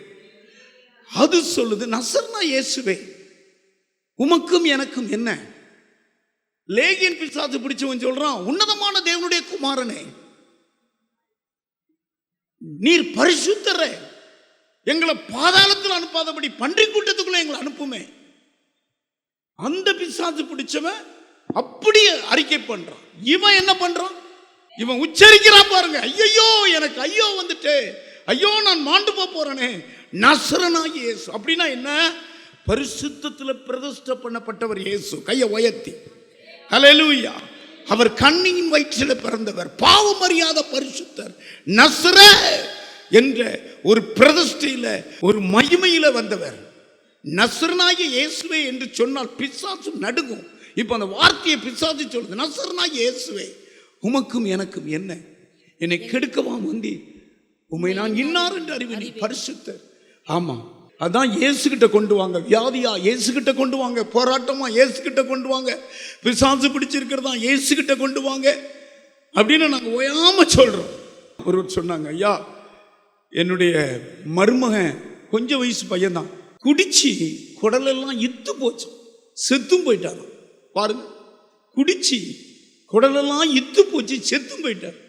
S4: அது சொல்லுது, நசரேனா இயேசுவே உமக்கும் எனக்கும் என்ன? லேகியன் பிசாசு பிடிச்சவன் சொல்றான், உன்னதமான தேவனுடைய குமாரனே, நீர் பரிசுத்தரே, எங்களை பாதாளத்தில் அனுப்பாதபடி பன்றி கூட்டத்துக்குள்ள எங்களை அனுப்புமே. அந்த பிசாசு பிடிச்சவன் அப்படியே அறிக்கை பண்றான். இவன் என்ன பண்றான்? இவன் உச்சரிக்கிறான் பாருங்க, ஐயோ எனக்கு ஐயோ வந்துட்டு, ஐயோ நான் மாண்டு போறேனே, நசரேனாகிய இயேசு. அப்படின்னா என்ன? பரிசுத்தத்தில் பிரதிஷ்டை பண்ணப்பட்டவர் இயேசு. கையை உயர்த்தி ஹல்லேலூயா. அவர் கன்னியின் வயிற்றில் பிறந்தவர், பாவம் அறியாத பரிசுத்தர், நசரே என்ற ஒரு பிரதிஷ்டையில ஒரு மகிமையில வந்தவர். நசரேனாகிய இயேசுவே என்று சொன்னால் பிசாசு நடுங்கும். இப்ப அந்த வார்த்தையை பிசாசு சொல்லுது, நசரேனாகிய இயேசுவே உமக்கும் எனக்கும் என்ன? என்னை கெடுக்கவா வந்தி? உம்மை நான் இன்னார் என்று அறிவேன், பரிசுத்தர். ஆமா, அதான் இயேசுகிட்ட கொண்டு வாங்க. வியாதியா இயேசுகிட்ட கொண்டு வாங்க, போராட்டமா இயேசுகிட்ட கொண்டு வாங்க, பிசாசு பிடிச்சிருக்கிறதா இயேசுகிட்ட கொண்டு வாங்க அப்படின்னு நாங்க ஓயாம சொல்றோம். ஒருவர் சொன்னாங்க, ஐயா என்னுடைய மருமகன் கொஞ்சம் வயசு பையன்தான், குடிச்சு குடலெல்லாம் இத்து போச்சு, செத்தும் போயிட்டாராம். பாருங்க, குடிச்சு குடலெல்லாம் இத்து போச்சு, செத்தும் போயிட்டார்.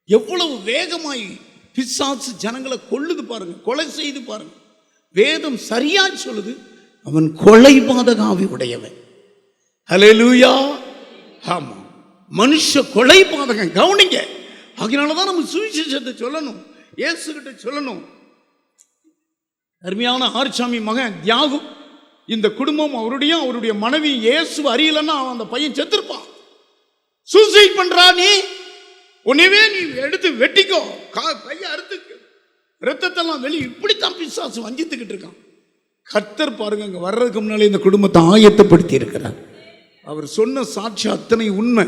S4: எவ்வளவு வேகமாய் பிசாசு ஜனங்களை கொல்லுது பாருங்க, கொலை செய்து பாருங்க. வேதம் சரியா சொல்லுது, அவன் கொலை பாதகாவி உடையவன். ஹல்லேலூயா. ஆமா, மனுஷ கொலை பாதகம். கவனிங்க, அதனாலதான் நம்ம சுவிசேஷத்தை சொல்லணும், இயேசுகிட்ட சொல்லணும். அருமையான ஆர்சாமி மகன் தியாகு, இந்த குடும்பம் அவருடைய மனைவி இயேசு அறியலன்னா அந்த பையன் செத்துருப்பான். சூசைட் பண்றா, நீ உன்னைவே நீ எடுத்து வெட்டிக்கோ, கையை அறுத்துக்கு, ரத்தத்தெல்லாம் வெளியே. இப்படித்தான் பிசாசு வஞ்சித்துக்கிட்டு இருக்கான். கர்த்தர் பாருங்க, அங்க வர்றதுக்கு முன்னாலே இந்த குடும்பத்தை ஆயத்தப்படுத்தி இருக்கிறார். அவர் சொன்ன சாட்சி அத்தனை உண்மை.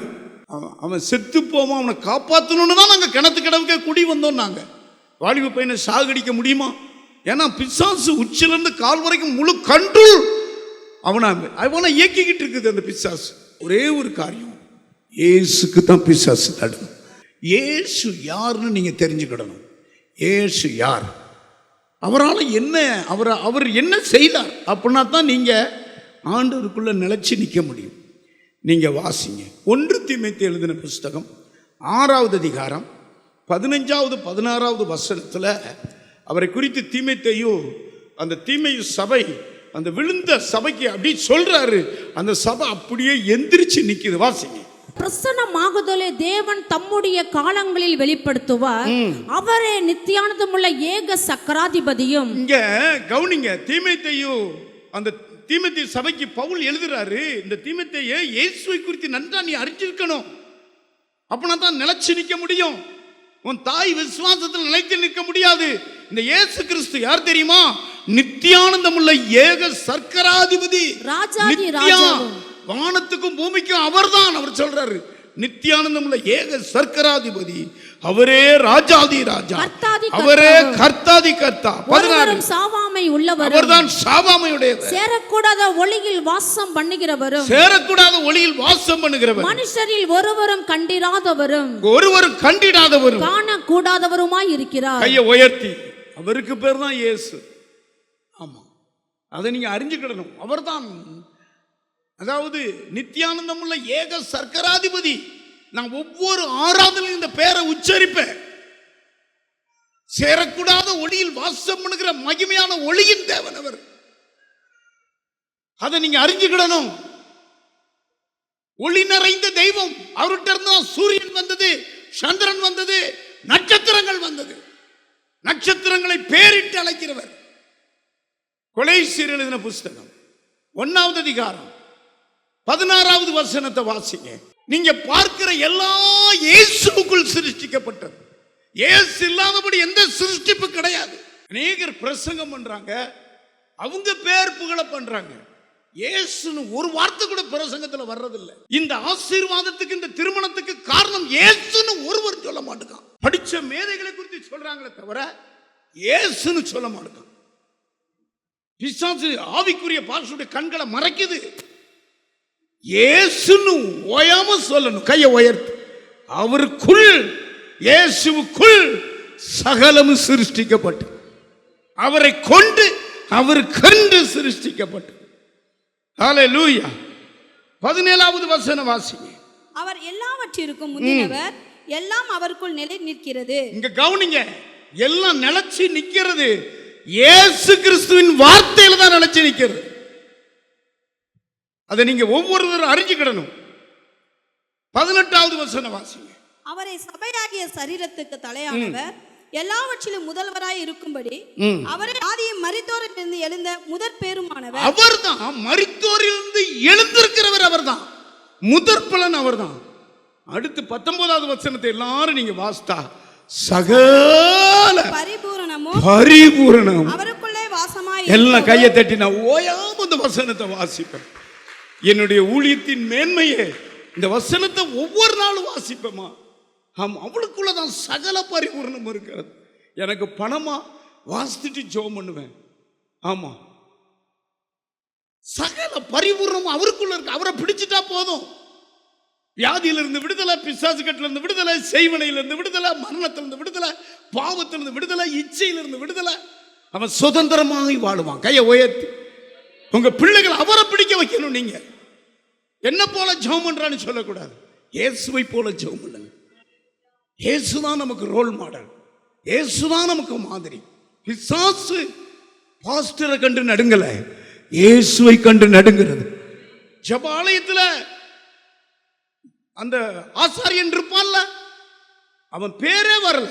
S4: அவன் செத்து போவான், அவனை காப்பாற்றணும்னு தான் நாங்கள் கிணத்து கிடவுக்கே குடி வந்தோம். நாங்கள் வாலிப பையனை சாகடிக்க முடியுமா? ஏன்னா பிசாசு உச்சிலிருந்து கால் வரைக்கும் முழு கண்ட்ரோல் அவனை இயக்கிக்கிட்டு இருக்குது அந்த பிசாசு. ஒரே ஒரு காரியம், இயேசுக்கு தான் பிசாசு தடும். இயேசு யாருன்னு நீங்க தெரிஞ்சுக்கிடணும். இயேசு யார், அவரால் என்ன, அவர் என்ன செய்தார் அப்படின்னா தான் நீங்க ஆண்டவருக்குள்ள நிலைச்சு நிற்க முடியும். நீங்க வாசிங்க 1 தீமோத்தேயு எழுதின புஸ்தகம் 6வது அதிகாரம் 15வது 16வது வசனத்தில் அவரை குறித்து தீமோத்தேயு, அந்த தீமேயு சபை, அந்த விழுந்த சபைக்கு அப்படி சொல்றாரு. அந்த சபை அப்படியே எந்திரிச்சு நிக்குது. வாசிங்க.
S7: பிரசன்னமாகுதலே தேவன் தம்முடைய காலங்களில் வெளிப்படுத்துவார், அவரே நித்தியானந்தமுள்ள ஏக சக்கராதிபதியும்.
S4: இங்க கவனிங்க, தீமோத்தேயு, அந்த தீமோத்தேயு சபைக்கு பவுல் எழுதுறாரு, இந்த தீமோத்தேயு இயேசுவை குறித்து நன்றா நீ அறிஞ்சிருக்கணும், அப்பனா தான் நிலைச்சு நிற்க முடியும். உன் தாய் விசுவாசத்தில் நிலைத்து நிற்க முடியாது. இந்த இயேசு கிறிஸ்து யார் தெரியுமா? நித்தியானந்தமுள்ள ஏக சர்க்கராதிபதி, வானத்துக்கும் பூமிக்கும் அவர்தான். அவர் சொல்றாரு, நித்தியானந்தமுள்ள ஏக சர்க்கராதிபதி, அவரே ராஜாதி ராஜா, அவரே கர்த்தாதி கர்த்தா. 16
S7: சாவாமை உள்ளவர்,
S4: அவர்தான் சாவாமையுடையவர்,
S7: சேரக்கூடாத ஒளியில் வாசம் பண்ணுகிறவரும்,
S4: சேரக்கூடாத ஒளியில் வாசம் பண்ணுகிறவர்,
S7: மனுஷரில் ஒருவரும் கண்டிராதவரும்,
S4: ஒருவரும் கண்டிராதவரும்,
S7: காணக்கூடாதவருமாய் இருக்கிறார்.
S4: கையை உயர்த்தி, அவருக்கு பேர் தான் இயேசு. ஆமா, அதை நீங்க அறிஞ்சுக்கிடணும். அவர்தான், அதாவது நித்தியானந்தமுள்ள ஏக சர்க்கராதிபதி. நான் ஒவ்வொரு ஆராதனையும் இந்த பேரை உச்சரிப்பேன். சேரக்கூடாத ஒளியில் வாசம் பண்ணுகிற மகிமையான ஒளியின் தேவன் அவர். அதை நீங்க அறிஞ்சுக்கிடணும். ஒளி நிறைந்த தெய்வம். அவர்கிட்ட இருந்தா சூரியன் வந்தது, சந்திரன் வந்தது, நட்சத்திரங்கள் வந்தது. நட்சத்திரங்களை பேரிட்டு அழைக்கிறவர். கொலைசீர் எழுதின புஸ்தகம் 1வது அதிகாரம் 16வது வசனத்தை வாசிங்க. நீங்க பார்க்கிற எல்லா இயேசுவுக்குள் சிருஷ்டிக்கப்பட்டது. இயேசு இல்லாதபடி எந்த சிருஷ்டிப்பு கிடையாது. அநேகர் பிரசங்கம் பண்றாங்க, அவங்க பேர் புகழ பண்றாங்க. இயேசுன்னு ஒரு வார்த்தை கூட பிரசங்கத்துல வர்றதில்லை. இந்த ஆசீர்வாதத்துக்கு, இந்த திருமணத்துக்கு காரணம் இயேசுன்னு ஒருவர் சொல்ல மாட்டேங்கான். படிச்ச மேதைகளை குறித்து சொல்றாங்களே தவிர இயேசுன்னு சொல்ல மாட்டான். பிசாசு ஆவிக்குரிய பாஸ்டருடைய கண்களை மறைக்குது. இயேசுன்னு ஓயாம சொல்லணும். கையை உயர்த்து. அவருக்குள், இயேசுவுக்குள் சகலமும் சிருஷ்டிக்கப்பட்டு, அவரை கொண்டு அவருக்கென்று சிருஷ்டிக்கப்பட்டு. ஹல்லேலூயா. 17வது வசனம் வாசிங்க.
S8: அவர் எல்லாவற்றிற்கும் முந்தினவர், எல்லாம் அவருக்குள் நிலை நிற்கிறது.
S4: இங்க கவனிங்க, எல்லாம் நிலைச்சு நிக்கிறது இயேசு கிறிஸ்துவின் வார்த்தையில தான் நிலைச்சு நிக்கிறது. அதை நீங்க ஒவ்வொருவரும் அறிஞ்சுக்கிடணும். 18வது வசனம் வாசிங்க.
S8: அவரை சபையாகிய சரீரத்துக்கு தலையானவர், எல்லாவற்றிலும் முதல்வராய் இருக்கும்படி அவரை ஆதியும் மரித்தோரிலிருந்து எழுந்த முதற் பேருமானவர்.
S4: அவர்தான் மரித்தோரிலிருந்து எழுந்திருக்கிறவர், அவர்தான் முதற் பலன், அவர்தான். அடுத்து 19வது வசனத்தை எல்லாரும் நீங்க வாசித்தா, சகல பரிபூரணம்
S8: அவருக்குள்ளே வாசமாய்.
S4: எல்லாம் கையை தட்டி நான் ஓயாம இந்த வசனத்தை வாசிப்பேன். என்னுடைய ஊழியத்தின் மேன்மையே இந்த வசனத்தை ஒவ்வொரு நாளும் வாசிப்பேமா. அவளுக்குள்ளதான் சகல பரிபூரணம் இருக்கிறது. எனக்கு பணமா வாசித்துட்டு ஜெபம் பண்ணுவேன். ஆமா, சகல பரிபூரணம் அவருக்குள்ள இருக்கு. அவரை பிடிச்சிட்டா போதும். வியாதியிலிருந்து விடுதலை, பிசாசு கட்டிலிருந்து விடுதலை, செய்வனையிலிருந்து விடுதலை, மரணத்திலிருந்து விடுதலை, பாவத்திலிருந்து விடுதலை, இச்சையிலிருந்து விடுதலை. அவன் சுதந்திரமாக வாழுவான். கையை உயர்த்தி உங்க பிள்ளைகள் அவரை பிடிக்க வைக்கணும். நீங்க என்ன போல ஜெபம் பண்றான்னு சொல்லக்கூடாது, இயேசுவை போல ஜெபம் பண்ணுங்க. இயேசுதான் நமக்கு ரோல் மாடல், இயேசுதான் நமக்கு மாதிரி. பிசாசு பாஸ்டரை கண்டு நடுங்கல, இயேசுவை கண்டு நடுங்கிறது. ஜெபாலயத்தில் அந்த ஆசாரியன் இருப்பான்ல, அவன் பேரே வரல,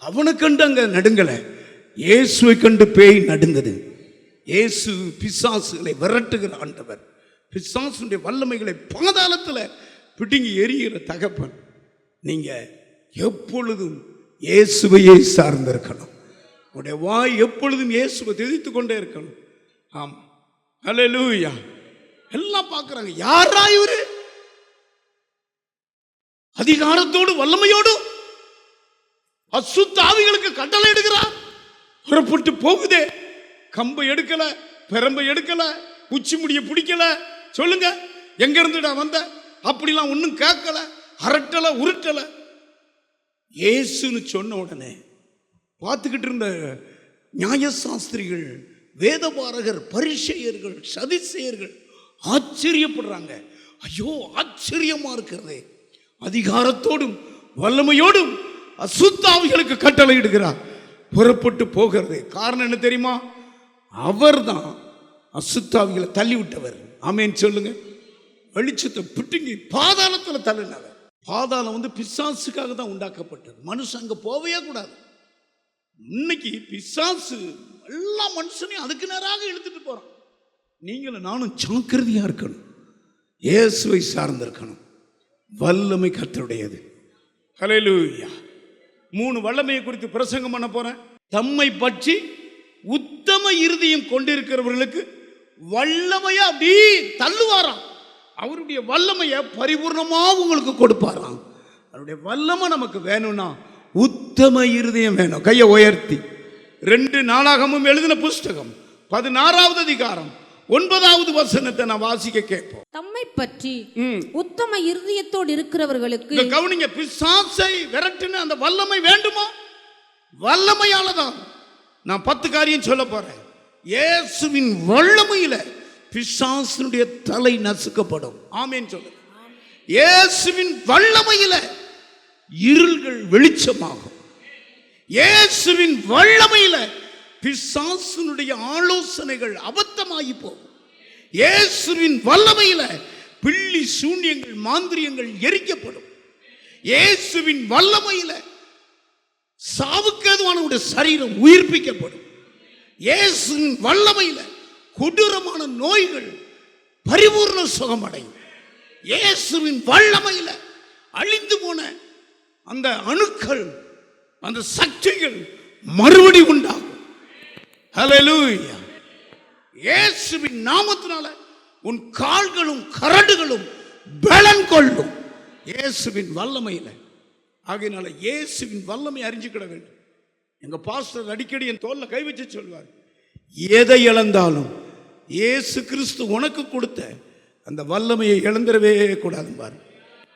S4: அவனை கண்டு அங்க நடுங்கல, இயேசுவை கண்டு பேய் நடுங்குது. இயேசு பிசாசுகளை விரட்டுகிற ஆண்டவர். பிசாசுடைய வல்லமைகளை பாதாளத்தில் பிடுங்கி எரிகிற தகப்பன். நீங்க எப்பொழுதும் இயேசுவையே சார்ந்திருக்கணும். உடைய வாய் எப்பொழுதும் இயேசுவை தெரிவித்துக் கொண்டே இருக்கணும். ஆமா, ஹல்லேலூயா. எல்லாம் பார்க்கிறாங்க, யாரா இவரு? அதிகாரத்தோடு வல்லமையோடு அசுத்த ஆவிகளுக்கு கட்டளை எடுக்கிறார். புறப்பட்டு போகுதே, கம்பை எடுக்கல, பெரம்பை எடுக்கல, உச்சி முடிய பிடிக்கல. சொல்லுங்க, எங்க இருந்துடா வந்த? அப்படிலாம் ஒன்றும் கேட்கல, அரட்டல, உருட்டல. இயேசுன்னு சொன்ன உடனே பார்த்துக்கிட்டு இருந்த நியாயசாஸ்திரிகள், வேதபாரகர், பரிசேயர்கள், சதிசேயர்கள் ஆச்சரியப்படுறாங்க. ஐயோ, ஆச்சரியமா இருக்கிறதே, அதிகாரத்தோடும் வல்லமையோடும் அசுத்தாவிகளுக்கு கட்டளை இடுகிறார், புறப்பட்டு போகிறது. காரணம் என்ன தெரியுமா? அவர்தான் அசுத்தாவிகளை தள்ளி விட்டவர். ஆமேன் சொல்லுங்க. வெளிச்சத்தை பிட்டுங்கி பாதாளத்தில் தள்ளினவர். பாதாளம் பிசாசுக்காக தான் உண்டாக்கப்பட்டது. மனுஷன் அங்க போவே கூடாது. இன்னைக்கு பிசாசு எல்லா மனுஷனையும் அதுக்கு நேராக இழுத்துட்டு போறான். நீங்களும் நானும் ஜாக்கிரதையா இருக்கணும், இயேசுவை சார்ந்திருக்கணும். வல்லமை கர்த்தருடையது. ஹல்லேலூயா. 3 வல்லமையை குறித்து பிரசங்கம் பண்ண போறேன். தம்மை பற்றி உத்தம இருதயம் கொண்டிருக்கிறவர்களுக்கு வல்லமையா அப்படி தள்ளுவாராம். அவருடைய வல்லமையை பரிபூர்ணமா உங்களுக்கு கொடுப்பாராம். அவருடைய வல்லமை நமக்கு வேணும்னா உத்தம இருதயம் வேணும். கையை உயர்த்தி 2 நாளாகமும் எழுதின புஸ்தகம் 16வது அதிகாரம் 9வது வசனத்தை நான் வாசிக்க கேட்போம்.
S7: தம்மை பற்றி உத்தம இருதயத்தோடு இருக்கிறவர்களுக்கு.
S4: கவனிங்க, பிசாசை விரட்டுன அந்த வல்லமை வேண்டுமா? வல்லமையால தான் நான் 10 காரியம் சொல்ல போறேன். இயேசுவின் வல்லமையில பிசாசுடைய தலை நசுக்கப்படும். ஆமென் சொல்லுங்க. இயேசுவின் வல்லமையில இருள்கள் வெளிச்சமாகும். இயேசுவின் வல்லமையில பிசாசுடைய ஆலோசனைகள் அபத்தமாகி போகும். இயேசுவின் வல்லமையில பில்லி சூன்யங்கள், மாந்திரியங்கள் எரிக்கப்படும். இயேசுவின் வல்லமையில சாவுக்கேதுவான சரீரம் உயிர்ப்பிக்கப்படும். இயேசுவின் வல்லமையில கொடூரமான நோய்கள் பரிபூர்ண சுகமடையும். இயேசுவின் வல்லமையில அழிந்து போன அந்த அணுக்கள், அந்த சக்திகள் மறுபடி உண்டாகும். ஹல்லேலூயா. இயேசுவின் நாமத்தினால உன் கால்களும் கரடுகளும் பலன் கொள்ளும். இயேசுவின் வல்லமையில. ஆகையினால இயேசுவின் வல்லமை அறிஞ்சுக்கிட வேண்டும். எங்க பாஸ்டர் அடிக்கடி என் தோல்ல கை வச்சு சொல்வார், எதை இழந்தாலும் இயேசு கிறிஸ்து உனக்கு கொடுத்த அந்த வல்லமையை இழந்துடவே கூடாது பாரு.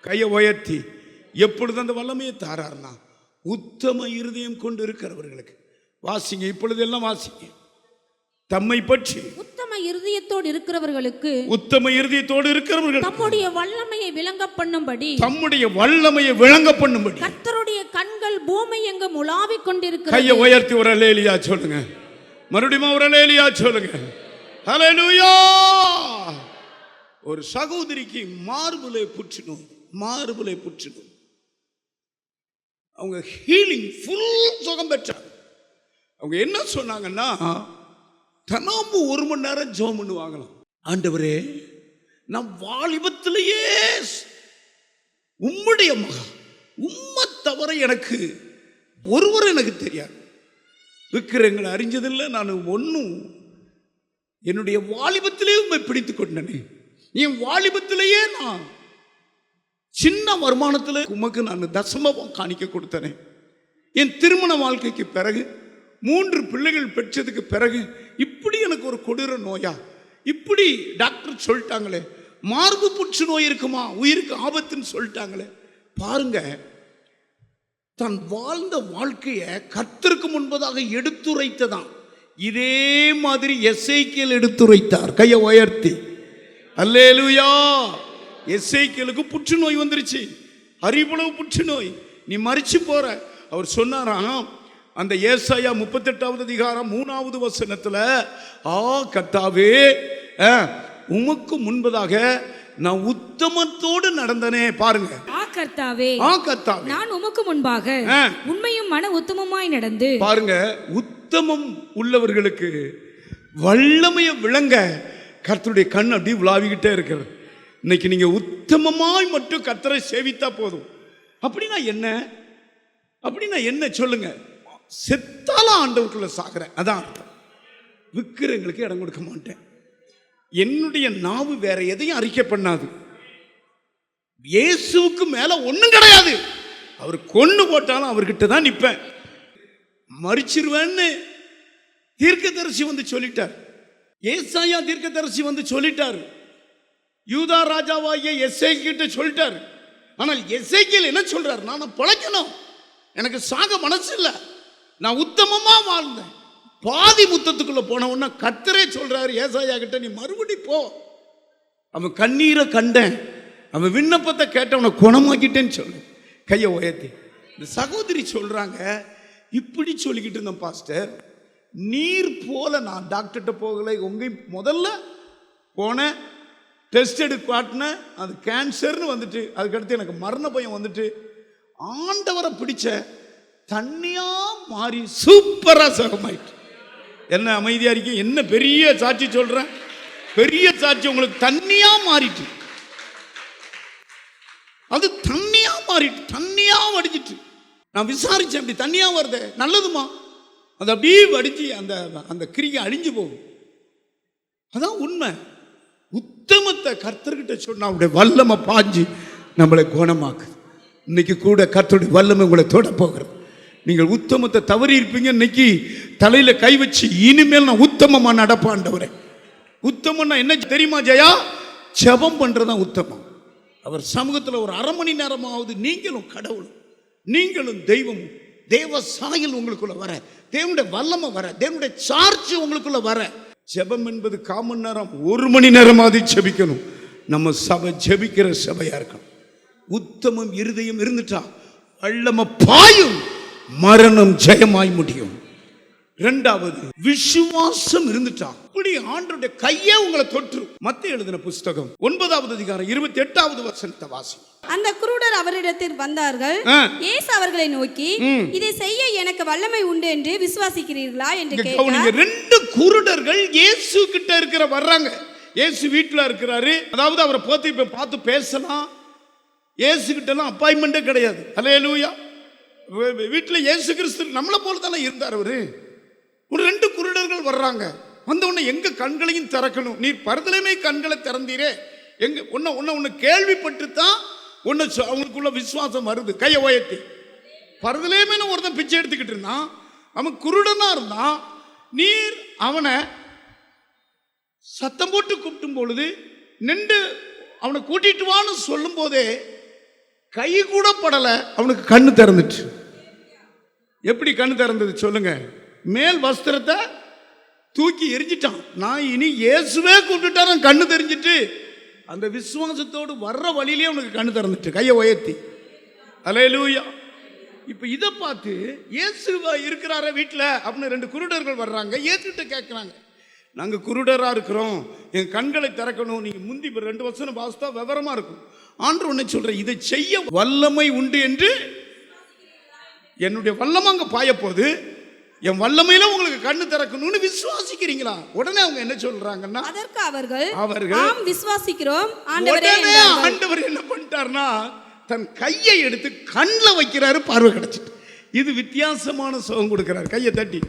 S4: கையை உயர்த்தி எப்பொழுது அந்த வல்லமையை தாரார்னா உத்தம இருதயம் கொண்டு இருக்கிறவர்களுக்கு. வாசிங்க, இப்பொழுதெல்லாம் வாசிங்க. தம்மை பற்றி
S7: உத்தம இருதயத்தோடு இருக்கிறவர்களுக்கு,
S4: உத்தம இருதயத்தோடு இருக்கிறவர்கள்
S7: தம்முடைய வல்லமையை விளங்க பண்ணும்படி,
S4: தம்முடைய வல்லமையை விளங்க பண்ணும்படி
S7: கர்த்தருடைய கண்கள் பூமி எங்கும் உலாவிக் கொண்டிருக்கிறது.
S4: கையை உயர்த்தி ஒரு அல்லேலூயா சொல்லுங்க. மறுபடியும் ஒரு அல்லேலூயா சொல்லுங்க. ஹல்லேலூயா. ஒரு சகோதரிக்கு மார்புலை புற்றுநோய், மார்புலை புற்றுநோய். அவங்க ஹீலிங் ஃபுல் சுகம் பெற்றாங்க. அவங்க என்ன சொன்னாங்கன்னா, தினமும் 1 மணி நேரம் ஜெபம் பண்ணுவாங்களாம். ஆண்டவரே, நான் வாலிபத்திலேயே உம்முடைய மகா, உம்மை தவிர எனக்கு ஒருவர் எனக்கு தெரியாது, விக்கிரங்களை அறிஞ்சதில்லை, நான் ஒன்றும் என்னுடைய வாலிபத்திலே உம்மை பிடித்து கொண்டனே, என் வாலிபத்திலேயே நான் சின்ன வருமானத்தில் உமக்கு நான் தசமம் காணிக்க கொடுத்தனே. என் திருமண வாழ்க்கைக்கு பிறகு 3 பிள்ளைகள் பெற்றதுக்கு பிறகு இப்படி எனக்கு ஒரு கொடூர நோயா, இப்படி டாக்டர் சொல்லிட்டாங்களே, மார்பு புற்று நோய் இருக்குமா, உயிருக்கு ஆபத்துன்னு சொல்லிட்டாங்களே. பாருங்க, தான் வாழ்ந்த வாழ்க்கையை கர்த்தருக்கு முன்பதாக எடுத்துரைத்ததான். இதே மாதிரி எசேக்கியேல் எடுத்துரைத்தார். கையை உயர்த்தி அல்லேலூயா. எசேக்கியேலுக்கு புற்றுநோய் வந்துருச்சு, அறிவுளவு புற்றுநோய், நீ மரிச்சு போற. அவர் சொன்னாராம், அந்த ஏசாயா 38வது அதிகாரம் 3வது வசனத்துல, கர்த்தாவே, உமக்கு முன்பதாக நான் உத்தமத்தோடு நடந்தனே. பாருங்க,
S9: கர்த்தாவே, நான் உமக்கு முன்பாக உண்மையும் மன உத்தமமாய் நடந்து. பாருங்க,
S4: உத்தமம் உள்ளவர்களுக்கு வல்லமையை விளங்க கர்த்தருடைய கண் அப்படி விளாவிக்கிட்டே இருக்கிறது. இன்னைக்கு நீங்க உத்தமமாய் மட்டும் கர்த்தரை சேவித்தா போதும். அப்படின்னா என்ன? அப்படின்னா என்ன சொல்லுங்க? செத்தாலும் ஆண்டவருக்குள்ள சாகிறேன், அதான் அர்த்தம். விக்கிரங்களுக்கு இடம் கொடுக்க மாட்டேன். என்னுடைய நாவு வேற எதையும் அறிக்கை பண்ணாது. இயேசுவுக்கு மேல ஒண்ணும் கிடையாது. அவர் கொன்னு போட்டாலும் அவர்கிட்ட தான் நிற்பேன். மரிச்சிருவேன்னு தீர்க்கதரிசி வந்து சொல்லிட்டார். ஏசாயா தீர்க்கதரிசி வந்து சொல்லிட்டார். யூதா ராஜாவாகிய எசேக்கியேல் கிட்ட சொல்லிட்டார். ஆனால் எசேக்கியேல் என்ன சொல்றார்? நான் பிழைக்கணும், எனக்கு சாக மனசு இல்லை, நான் உத்தமமா வாழ்ந்தேன். பாதி முத்தத்துக்குள்ள போன உடனே கர்த்தரே சொல்றாரு ஏசாயா கிட்ட, நீ மறுபடி போ. அவன் கண்ணீரை கண்டேன், அவன் விண்ணப்பத்தை கேட்டவனை குணமாக்கிட்டேன்னு சொல்லு. கையை உயர்த்தி இந்த சகோதரி சொல்றாங்க, இப்படி சொல்லிக்கிட்டு இருந்தேன் பாஸ்டர், நீர் போல நான் டாக்டர்கிட்ட போகலை, உங்க முதல்ல போனேன், டெஸ்ட் எடுக்க காட்டினேன், அது கேன்சர்னு வந்துட்டு, அதுக்கடுத்து எனக்கு மரண பயம் வந்துட்டு, ஆண்டவரை பிடிச்ச தண்ணியா மாறி சூப்பரா சுகமாயிட்டு. என்ன அமைதியா இருக்கீங்க? என்ன பெரிய சாட்சி சொல்றேன், பெரிய சாட்சி. உங்களுக்கு தண்ணியா மாறிட்டு, அது தண்ணியா மாறிட்டு, தண்ணியா வடிச்சிட்டு. நான் விசாரிச்சேன், அப்படி தண்ணியா வருது, நல்லதுமா? அது அப்படியே வடிச்சு அந்த அந்த கிரியை அழிஞ்சு போகும். அதான் உண்மை. உத்தமத்தை கர்த்தர்கிட்ட சொன்னா அவருடைய வல்லமை பாஞ்சு நம்மளை குணமாக்குது. இன்னைக்கு கூட கர்த்தருடைய வல்லமை உங்களை தொட போகிறது. நீங்கள் உத்தமத்தை தவறி இருப்பீங்க. இன்னைக்கு தலையில கை வச்சு, இனிமேல் நான் உத்தமமா நடப்பாண்டவரே. உத்தமம்னா என்ன தெரியுமா ஜெயா? ஜெபம் பண்றதுதான் உத்தமம். அவர் சமூகத்தில் ஒரு 1/2 மணி நேரமாவது நீங்களும் கடவுளும், நீங்களும் தெய்வமும், தேவ சாயல் உங்களுக்குள்ள வர, தேவனுடைய வல்லமை வர, தேவனுடைய சார்ஜ் உங்களுக்குள்ள வர. ஜெபம் என்பது 1/4 மணி நேரம், 1 மணி நேரமாவது ஜெபிக்கணும். நம்ம சபை ஜெபிக்கிற சபையா இருக்கணும். உத்தமம் இருதயம் இருந்துட்டா வல்லமை பாயும், மரணம் ஜெயமாய் முடியும். 2வது விசுவாசம் இருந்துட்டா அப்படி ஆண்டவருடைய கையே உங்களை தொற்றும். மத்தேயு எழுதின புஸ்தகம் 9வது அதிகாரம் 28வது வசனத்தை வாசி.
S8: அந்த குருடர் அவரிடத்தில் வந்தார்கள். இயேசு அவர்களை நோக்கி, இதை செய்ய எனக்கு வல்லமை உண்டு என்று விசுவாசிக்கிறீர்களா என்று கேட்டார்.
S4: 2 குருடர்கள் இயேசு கிட்ட இருக்கிற வர்றாங்க. இயேசு வீட்டில் இருக்கிறாரு. அதாவது அவரை பார்த்து பேசலாம். இயேசு கிட்டலாம் அப்பாயின்மெண்டே கிடையாது. அல்லேலூயா. வீட்டில் இயேசு கிறிஸ்து நம்மளை போல தானே இருந்தார் அவரு. ஒரு 2 குருடர்கள் வர்றாங்க. வந்த உடனே எங்க கண்களையும் திறக்கணும், நீ பரதலைமை கண்களை திறந்தீரே, எங்க ஒன்னு கேள்விப்பட்டு தான் அவங்களுக்குள்ள விசுவாசம் வருது. கையை உயர்த்தி. பரதலைமைன்னு ஒருத்தன் பிச்சை எடுத்துக்கிட்டு இருந்தான். அவன் குருடனா இருந்தான். நீர் அவனை சத்தம் போட்டு கூப்பிடும் பொழுது நின்று அவனை கூட்டிட்டு வான்னு சொல்லும் போதே கை கூட படல, அவனுக்கு கண்ணு திறந்துட்டு. எப்படி கண்ணு திறந்தது சொல்லுங்க? மேல் வஸ்திரத்தை தூக்கி எரிஞ்சிட்டான். நான் இனி இயேசுவே கூப்பிட்டுட்டான், கண்ணு தெரிஞ்சிட்டு. அந்த விசுவாசத்தோடு வர்ற வழியிலே அவனுக்கு கண்ணு திறந்துட்டு, கையை உயர்த்தி. அல்லேலூயா. இப்ப இதை பார்த்து இயேசுவா இருக்கிறார வீட்டில் அப்படின்னு 2 குருடர்கள் வர்றாங்க. இயேசுகிட்ட கேட்குறாங்க, நாங்கள் குருடராக இருக்கிறோம், என் கண்களை திறக்கணும். நீங்கள் முந்தி 2 வருஷம் வாசித்தா விவரமாக இருக்கும். ஆண்டவர் ஒன்று சொல்கிறேன், இதை செய்ய வல்லமை உண்டு என்று என்னுடைய வல்லமை அங்கே பாயப்போது, என் வல்லமையில உங்களுக்கு கண்ணு திறக்கணும்னு விசுவாசிக்கிறீங்களா? உடனே அவங்க என்ன சொல்றாங்கன்னா,
S8: அதற்கு அவர்கள் ஆம் விசுவாசிக்கிறோம் ஆண்டவரே.
S4: உடனே ஆண்டவர் என்ன பண்ணிட்டார்னா, தன் கையை எடுத்து கண்ணில் வைக்கிறாரு, பார்வை கிடைச்சிட்டு. இது வித்தியாசமான சுகம் கொடுக்கிறார். கையை தட்டி.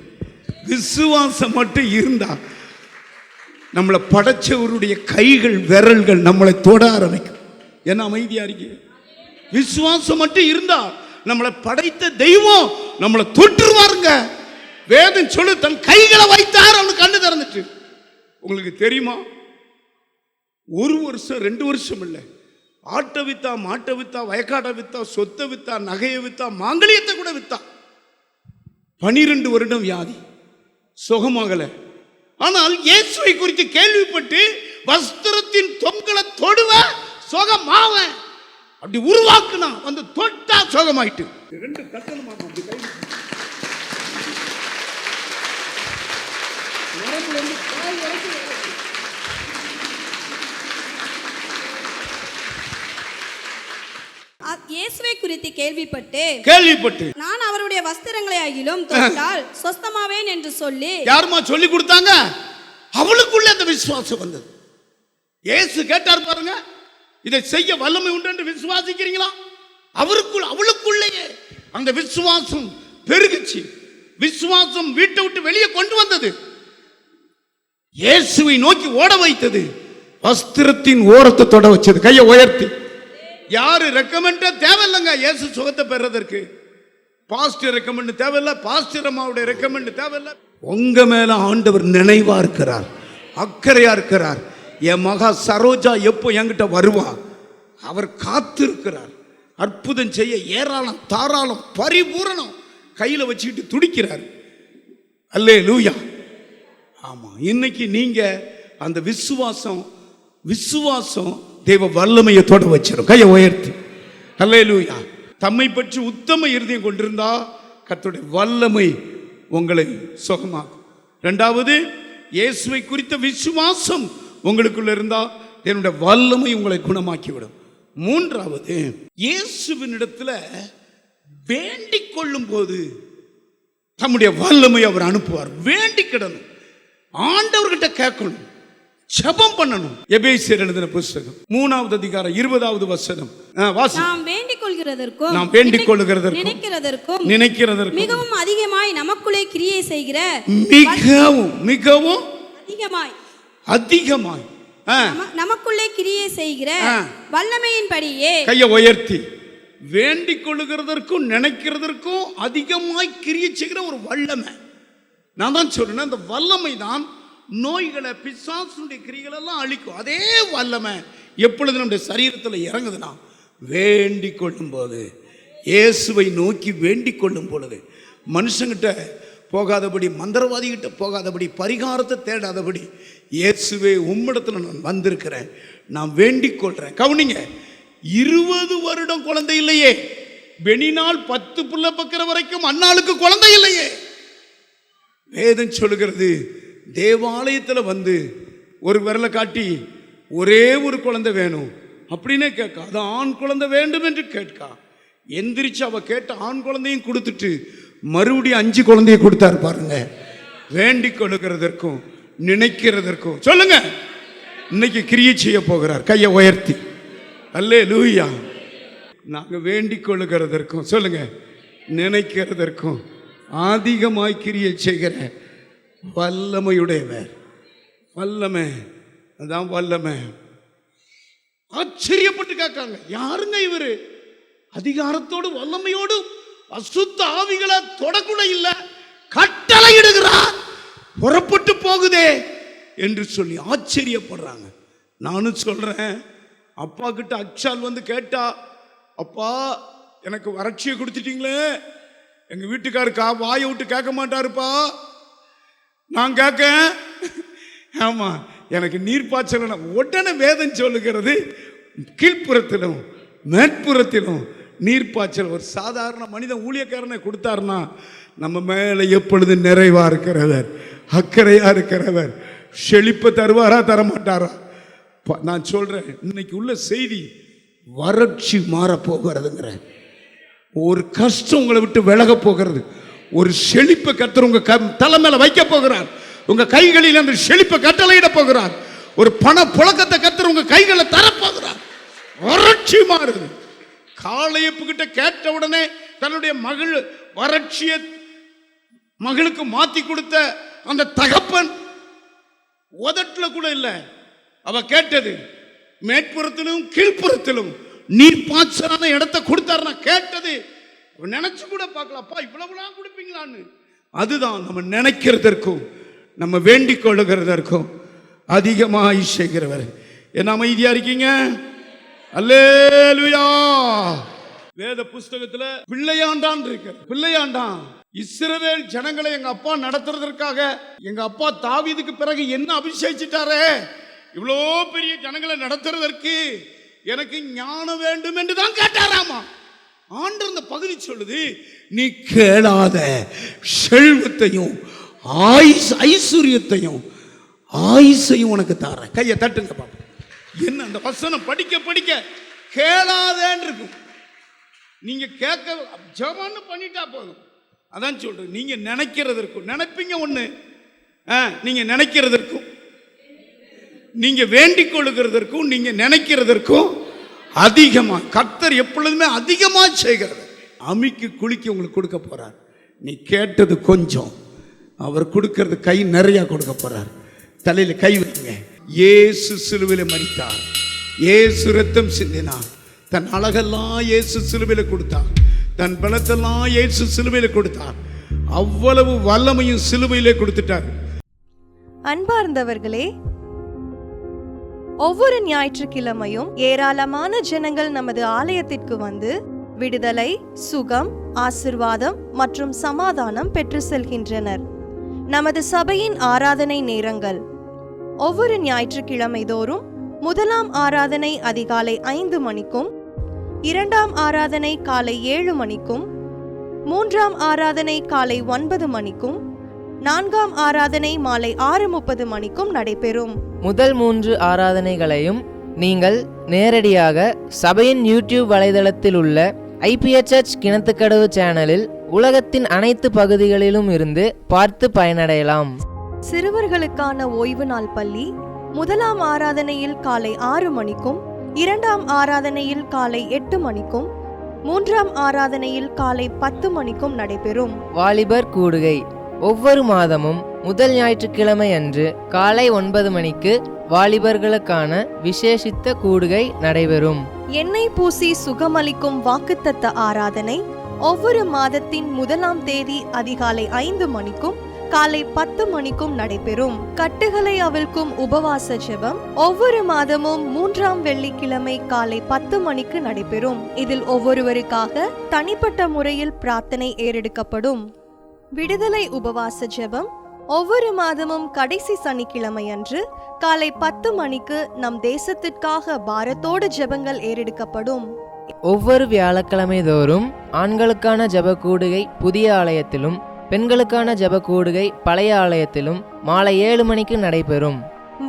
S4: விசுவாசம் மட்டும் இருந்தா நம்மளை படைச்சவருடைய கைகள் விரல்கள் நம்மளை தொட ஆரம்பிக்கும். என்ன அமைதியா இருக்கு? விசுவாசம் மட்டும் இருந்தா நம்மளை படைத்த தெய்வம் நம்மளை தொற்றுவாருங்க. வேதம் சொல்லு, தன் கைகளை வைத்தார், அவனுக்கு கண்ணு திறந்துட்டு. உங்களுக்கு தெரியுமா, 1 வருஷம் 2 வருஷம் இல்லை, ஆட்டை வித்தா, மாட்டை வித்தா, வயக்காட்டை வித்தா, சொத்தை வித்தா, நகையை வித்தா, மாங்கலியத்தை கூட வித்தா. 12 வருடம் வியாதி, சுகமாகல. ஆனால் இயேசுவை குறித்து கேள்விப்பட்டு வஸ்திரத்தின் தொங்கலை தொடுவ சுகமாவ அப்படி உருவாக்குனா, வந்து தொட்டா சுகமாயிட்டு. 2 கட்டணுமா அப்படி கை
S8: இயேசுவை குறித்து கேள்விப்பட்டு நான் அவருடைய வஸ்திரங்களை ஆகிலும் தொட்டால் சொஸ்தமாவேன் என்று சொல்லி.
S4: யாருமா சொல்லி கொடுத்தாங்க? அவளுக்குள்ள அந்த விசுவாசம் வந்தது. இயேசு கேட்டார் பாருங்க, இதை செய்ய வல்லமை உண்டு என்று விசுவாசிக்கிறீங்களா? அவளுக்குள்ளேயே அந்த விசுவாசம் பெருகுச்சு. விசுவாசம் வீட்டை விட்டு வெளியே கொண்டு வந்தது, இயேசுவை நோக்கி ஓட வைத்தது, வஸ்திரத்தின் ஓரத்தை தொட வச்சது. கையை உயர்த்தி. யாரு ரெக்கமெண்ட் தேவையில்லைங்க இயேசு சுகத்தை பெறதற்கு. பாஸ்டர் ரெக்கமெண்ட் தேவையில்லை, பாஸ்டர் அம்மாவுடைய ரெக்கமெண்ட் தேவையில்லை. உங்க மேல ஆண்டவர் நினைவா இருக்கிறார், அக்கறையா இருக்கிறார். என் மகா சரோஜா எப்போ என்கிட்ட வருவா, அவர் காத்திருக்கிறார். அற்புதம் செய்ய ஏராளம் தாராளம் பரிபூரணம் கையில வச்சுக்கிட்டு துடிக்கிறார். அல்லேலூயா. ஆமா, இன்னைக்கு நீங்க அந்த விசுவாசம் தேவ வல்லமையை தொட வச்சிடும். கையை உயர்த்தி. அல்லேலூயா. தம்மை பற்றி உத்தம இருதயம் கொண்டிருந்தா கர்த்தருடைய வல்லமை உங்களை சுகமாக்கும். 2வது, இயேசுவை குறித்த விசுவாசம் உங்களுக்குள்ள இருந்தா என்னுடைய வல்லமை உங்களை குணமாக்கிவிடும். 3வது, இயேசுவினிடத்துல வேண்டிக் கொள்ளும் போது தம்முடைய வல்லமை அவர் அனுப்புவார். வேண்டிக்கிடணும், ஆண்டவர்கிட்ட கேட்கணும், ஜெபம் பண்ணணும். எபேசியர் எழுதின புத்தகம் 3வது அதிகாரம் 20வது வசனம்.
S8: நாம் வேண்டிக் கொள்கிறதற்கும்
S4: நினைக்கிறதற்கும்
S8: மிகவும் அதிகமாய் நமக்குள்ளே கிரியை செய்கிற
S4: மிகவும் அதிகமாய்
S8: நமக்குள்ளே கிரியை செய்கிற வல்லமையின்படியே.
S4: கையை உயர்த்தி. வேண்டிக் கொள்ளுகிறதற்கும் நினைக்கிறதற்கும் அதிகமாய் கிரியை செய்கிற ஒரு வல்லமை. நான் தான் சொல்றேன், அந்த வல்லமை தான் நோய்களை, பிசாசுடைய கிரிகளை எல்லாம் அழிக்கும். அதே வல்லமை எப்பொழுது நம்முடைய சரீரத்தில் இறங்குதுன்னா, வேண்டிக் கொள்ளும் போது, இயேசுவை நோக்கி வேண்டிக் கொள்ளும் பொழுது, மனுஷங்கிட்ட போகாதபடி, மந்திரவாதிகிட்ட போகாதபடி, பரிகாரத்தை தேடாதபடி, இயேசுவே உம்மிடத்துல நான் வந்திருக்கிறேன், நான் வேண்டிக் கொள்றேன். கவனிங்க, 20 வருடம் குழந்தை இல்லையே, பெனினால் 10 புள்ள பக்கிற வரைக்கும் அண்ணாளுக்கு குழந்தை இல்லையே. வேதம் சொல்லுகிறது, தேவாலயத்தில் வந்து ஒரு விரலை காட்டி ஒரே ஒரு குழந்தை வேணும் அப்படின்னே கேட்கா. அது ஆண் குழந்தை வேண்டும் என்று கேட்கா. எந்திரிச்சு அவ கேட்ட ஆண் குழந்தையும் கொடுத்துட்டு மறுபடியும் 5 குழந்தையை கொடுத்தாரு பாருங்க. வேண்டிக் கொள்ளுகிறதற்கும் நினைக்கிறதற்கும். சொல்லுங்க, இன்னைக்கு கிரியை செய்ய போகிறார். கையை உயர்த்தி. அல்லேலூயா. நாங்க வேண்டிக் கொள்ளுகிறதற்கும், சொல்லுங்க, நினைக்கிறதற்கும் அதிகமாய் கிரியை செய்கிற வல்லமையுடையவர். வல்லமை, அதான் வல்லமை. ஆச்சரியப்பட்டு கேட்காங்க, யாருங்க இவரு? அதிகாரத்தோடு வல்லமையோடு அசுத்த ஆவிகளை தொடக்கூட இல்லை, கட்டளையிடுகிறார், புறப்பட்டு போகுதே என்று சொல்லி ஆச்சரியப்படுறாங்க. நானும் சொல்றேன், அப்பா கிட்ட அக்ஷால் வந்து கேட்டா, அப்பா எனக்கு வறட்சியை கொடுத்துட்டீங்களே, எங்க வீட்டுக்காருக்கா வாயை விட்டு கேட்க மாட்டாருப்பா. நான் கேட்க, ஆமா எனக்கு நீர்ப்பாய்ச்சல். உடனே வேதம் சொல்லுகிறது, கீழ்ப்புறத்திலும் மேற்புறத்திலும் நீர்ப்பாய்ச்சல். ஒரு சாதாரண மனிதன் ஊழியக்காரனை கொடுத்தாருன்னா நம்ம மேலே எப்பொழுது நிறைவா இருக்கிறவர், அக்கறையா இருக்கிறவர், செழிப்பை தருவாரா தரமாட்டாரா? நான் சொல்றேன், இன்னைக்கு உள்ள செய்தி வறட்சி மாறப்போகிறதுங்கிற ஒரு கஷ்டம் உங்களை விட்டு விலக போகிறது. ஒரு செழிப்பை கர்த்தர் உங்க தலை மேல வைக்க போகிறார். உங்க கைகளில் அந்த செழிப்பை கட்டளையிட போகிறார். ஒரு பண புழக்கத்தை கர்த்தர் உங்க கைகளை தரப்போகிறார். வறட்சி மாறுது. காளையப்பு கிட்ட கேட்ட உடனே தன்னுடைய வறட்சியை மகளுக்கு மாத்தி கொடுத்த அந்த தகப்பன் உதட்டுல கூட இல்ல. அவ கேட்டது மேற்புறத்திலும் கீழ்ப்புறத்திலும் நீர் பாய்ச்சலான இடத்தை கொடுத்தாருன்னா கேட்டது நினைச்சு கூட பார்க்கலாம்ப்பா, இவ்வளவுலாம் கொடுப்பீங்களான்னு. அதுதான் நம்ம நினைக்கிறதற்கும் நம்ம வேண்டிக் கொள்ளுகிறதற்கும் அதிகமாய் செய்கிறவர். என்ன அமைதியா இருக்கீங்க? அல்லேலூயா. வேத புஸ்தகத்துல பிள்ளையாண்டான் இருக்கு. பிள்ளையாண்டான் இஸ்ரவேல் ஜனங்களை எங்க அப்பா நடத்துறதற்காக, எங்க அப்பா தாவீதுக்கு பிறகு என்ன அபிஷேகிச்சிட்டாரே, இவ்வளோ பெரிய ஜனங்களை நடத்துறதற்கு எனக்கு ஞானம் வேண்டும் என்று தான் கேட்டாராமா. ஆண்டவர் இந்த பகுதி சொல்லுது, நீ கேளாத செல்வத்தையும் ஐஸ்வர்யத்தையும் ஆயுசையும் உனக்கு தார. கையை தட்டுங்க பாப்பா. என்ன அந்த வசனம் படிக்க படிக்க கேளாதேன்னு இருக்கும். நீங்க கேட்க ஜெபம்னு பண்ணிட்டா போதும். அதான் சொல்றேன், நீங்க நினைக்கிறதற்கும் நினைப்பீங்க ஒண்ணு, நீங்க நினைக்கிறதற்கும் நீங்க வேண்டிக் கொள்ளுகிறதற்கும் நீங்க நினைக்கிறதற்கும் அதிகமா கர்த்தர் எப்பொழுதுமே அதிகமா செய்கிறது. அமிக்கு குளிக்க உங்களுக்கு கொடுக்க போறார். நீ கேட்டது கொஞ்சம், அவர் கொடுக்கிறது கை நிறைய கொடுக்க போறார். தலையில கை வைங்க. இயேசு சிலுவையில மரித்தார், இயேசு ரத்தம் சிந்தினார், தன் அழகெல்லாம் இயேசு சிலுவையில கொடுத்தார், தன் பலத்தெல்லாம் இயேசு சிலுவையில கொடுத்தார். அவ்வளவு வல்லமையும் சிலுவையிலே கொடுத்துட்டார்.
S10: அன்பார்ந்தவர்களே, ஒவ்வொரு ஞாயிற்றுக்கிழமையும் ஏராளமான ஜனங்கள் நமது ஆலயத்திற்கு வந்து விடுதலை, சுகம், ஆசிர்வாதம் மற்றும் சமாதானம் பெற்று செல்கின்றனர். நமது சபையின் ஆராதனை நேரங்கள்: ஒவ்வொரு ஞாயிற்றுக்கிழமை தோறும் முதலாம் ஆராதனை அதிகாலை 5 மணிக்கும், 2ஆம் ஆராதனை காலை 7 மணிக்கும், 3ஆம் ஆராதனை காலை 9 மணிக்கும், 4ஆம் ஆராதனை மாலை 6:30 மணிக்கும் நடைபெறும்.
S11: முதல் 3 ஆராதனைகளையும் நீங்கள் நேரடியாக சபையின் யூடியூப் வலைதளத்தில் உள்ள IPHH கிணத்துக்கடவு சேனலில் உலகத்தின் அனைத்து பகுதிகளிலும் இருந்து பார்த்து பயனடையலாம்.
S10: சிறுவர்களுக்கான ஓய்வு நாள் பள்ளி முதலாம் ஆராதனையில் காலை 6 மணிக்கும், 2ஆம் ஆராதனையில் காலை 8 மணிக்கும், 3ஆம் ஆராதனையில் காலை 10 மணிக்கும் நடைபெறும்.
S11: வாலிபர் கூடுகை ஒவ்வொரு மாதமும் முதல் ஞாயிற்றுக்கிழமை அன்று காலை 9 மணிக்கு வாலிபர்களுக்கான விசேஷித்த கூடுகை நடைபெறும்.
S10: எண்ணெய் பூசி சுகமளிக்கும் வாக்குத்தத்த ஆராதனை ஒவ்வொரு மாதத்தின் 1ஆம் தேதி அதிகாலை 5 மணிக்கும் காலை 10 மணிக்கும் நடைபெறும். கட்டுகளை அவிழ்க்கும் உபவாச ஜெபம் ஒவ்வொரு மாதமும் 3ஆம் வெள்ளிக்கிழமை காலை 10 மணிக்கு நடைபெறும். இதில் ஒவ்வொருவருக்காக தனிப்பட்ட முறையில் பிரார்த்தனை ஏறெடுக்கப்படும். விடுதலை உபவாச ஜெபம் ஒவ்வொரு மாதமும் கடைசி சனிக்கிழமை அன்று காலை 10 மணிக்கு நம் தேசத்திற்காக பாரத்தோடு ஜெபங்கள் ஏறெடுக்கப்படும்.
S11: ஒவ்வொரு வியாழக்கிழமை தோறும் ஆண்களுக்கான ஜெப கூடுகை புதிய ஆலயத்திலும், பெண்களுக்கான ஜெப கூடுகை பழைய ஆலயத்திலும் மாலை 7 மணிக்கு நடைபெறும்.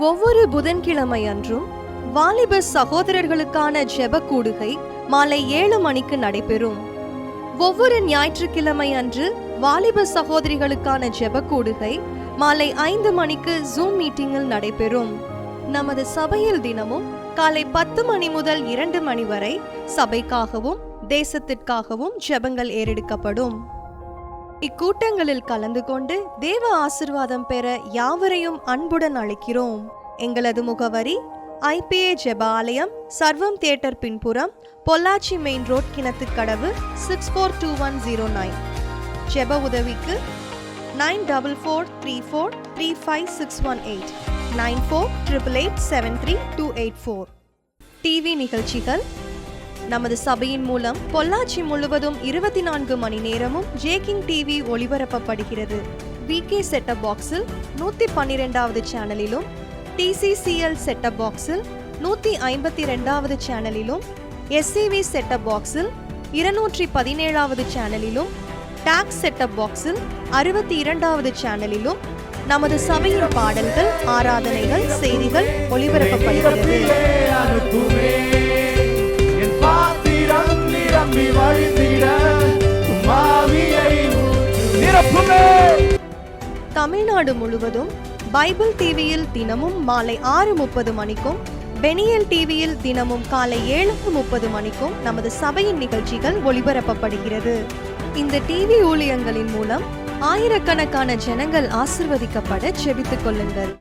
S10: ஒவ்வொரு புதன்கிழமை அன்றும் வாலிப சகோதரர்களுக்கான ஜெப கூடுகை மாலை 7 மணிக்கு நடைபெறும். ஒவ்வொரு ஞாயிற்றுக்கிழமை அன்று வாலிப சகோதரிகளுக்கான ஜெப கூடுகை மாலை 5 மணிக்கு ஜூம் மீட்டிங்கில் நடைபெறும். நமது சபையில் தினமும் காலை 10 மணி முதல் 2 மணி வரை சபைக்காகவும் தேசத்திற்காகவும் ஜெபங்கள் ஏறெடுக்கப்படும். இக்கூட்டங்களில் கலந்து கொண்டு தேவ ஆசிர்வாதம் பெற யாவரையும் அன்புடன் அழைக்கிறோம். எங்களது முகவரி: IPA ஜெப ஆலயம், சர்வம் தியேட்டர் பின்புறம், பொள்ளாச்சி மெயின் ரோட், கிணத்துக்கடவு, 642109. ஜெப உதவிக்கு 9444343618 9488873284. டிவி நிகழ்ச்சிகள் நமது சபையின் மூலம் பொள்ளாச்சி முழுவதும் 24 மணி நேரமும் ஜேகிங் டிவி ஒளிபரப்பப்படுகிறது. விகே செட்டப் பாக்ஸில் 112வது சேனலிலும், டிசிசிஎல் செட்டப் பாக்ஸில் 152வது சேனலிலும், எஸ்சிவி செட்டப் பாக்ஸில் 217வது சேனலிலும், டாக்ஸ் செட்டப் பாக்ஸில் 62வது சேனலிலும் நமது சபையின் பாடல்கள், ஆராதனைகள், செய்திகள் ஒளிபரப்பப்படுகிறது. தமிழ்நாடு முழுவதும் பைபிள் டிவியில் தினமும் மாலை 6:30 மணிக்கும், பெனியல் டிவியில் தினமும் காலை 7:30 மணிக்கும் நமது சபையின் நிகழ்ச்சிகள் ஒளிபரப்பப்படுகிறது. இந்த டிவி ஊழியங்களின் மூலம் ஆயிரக்கணக்கான ஜனங்கள் ஆசிர்வதிக்கப்பட ஜெபித்துக் கொள்ளுங்கள்.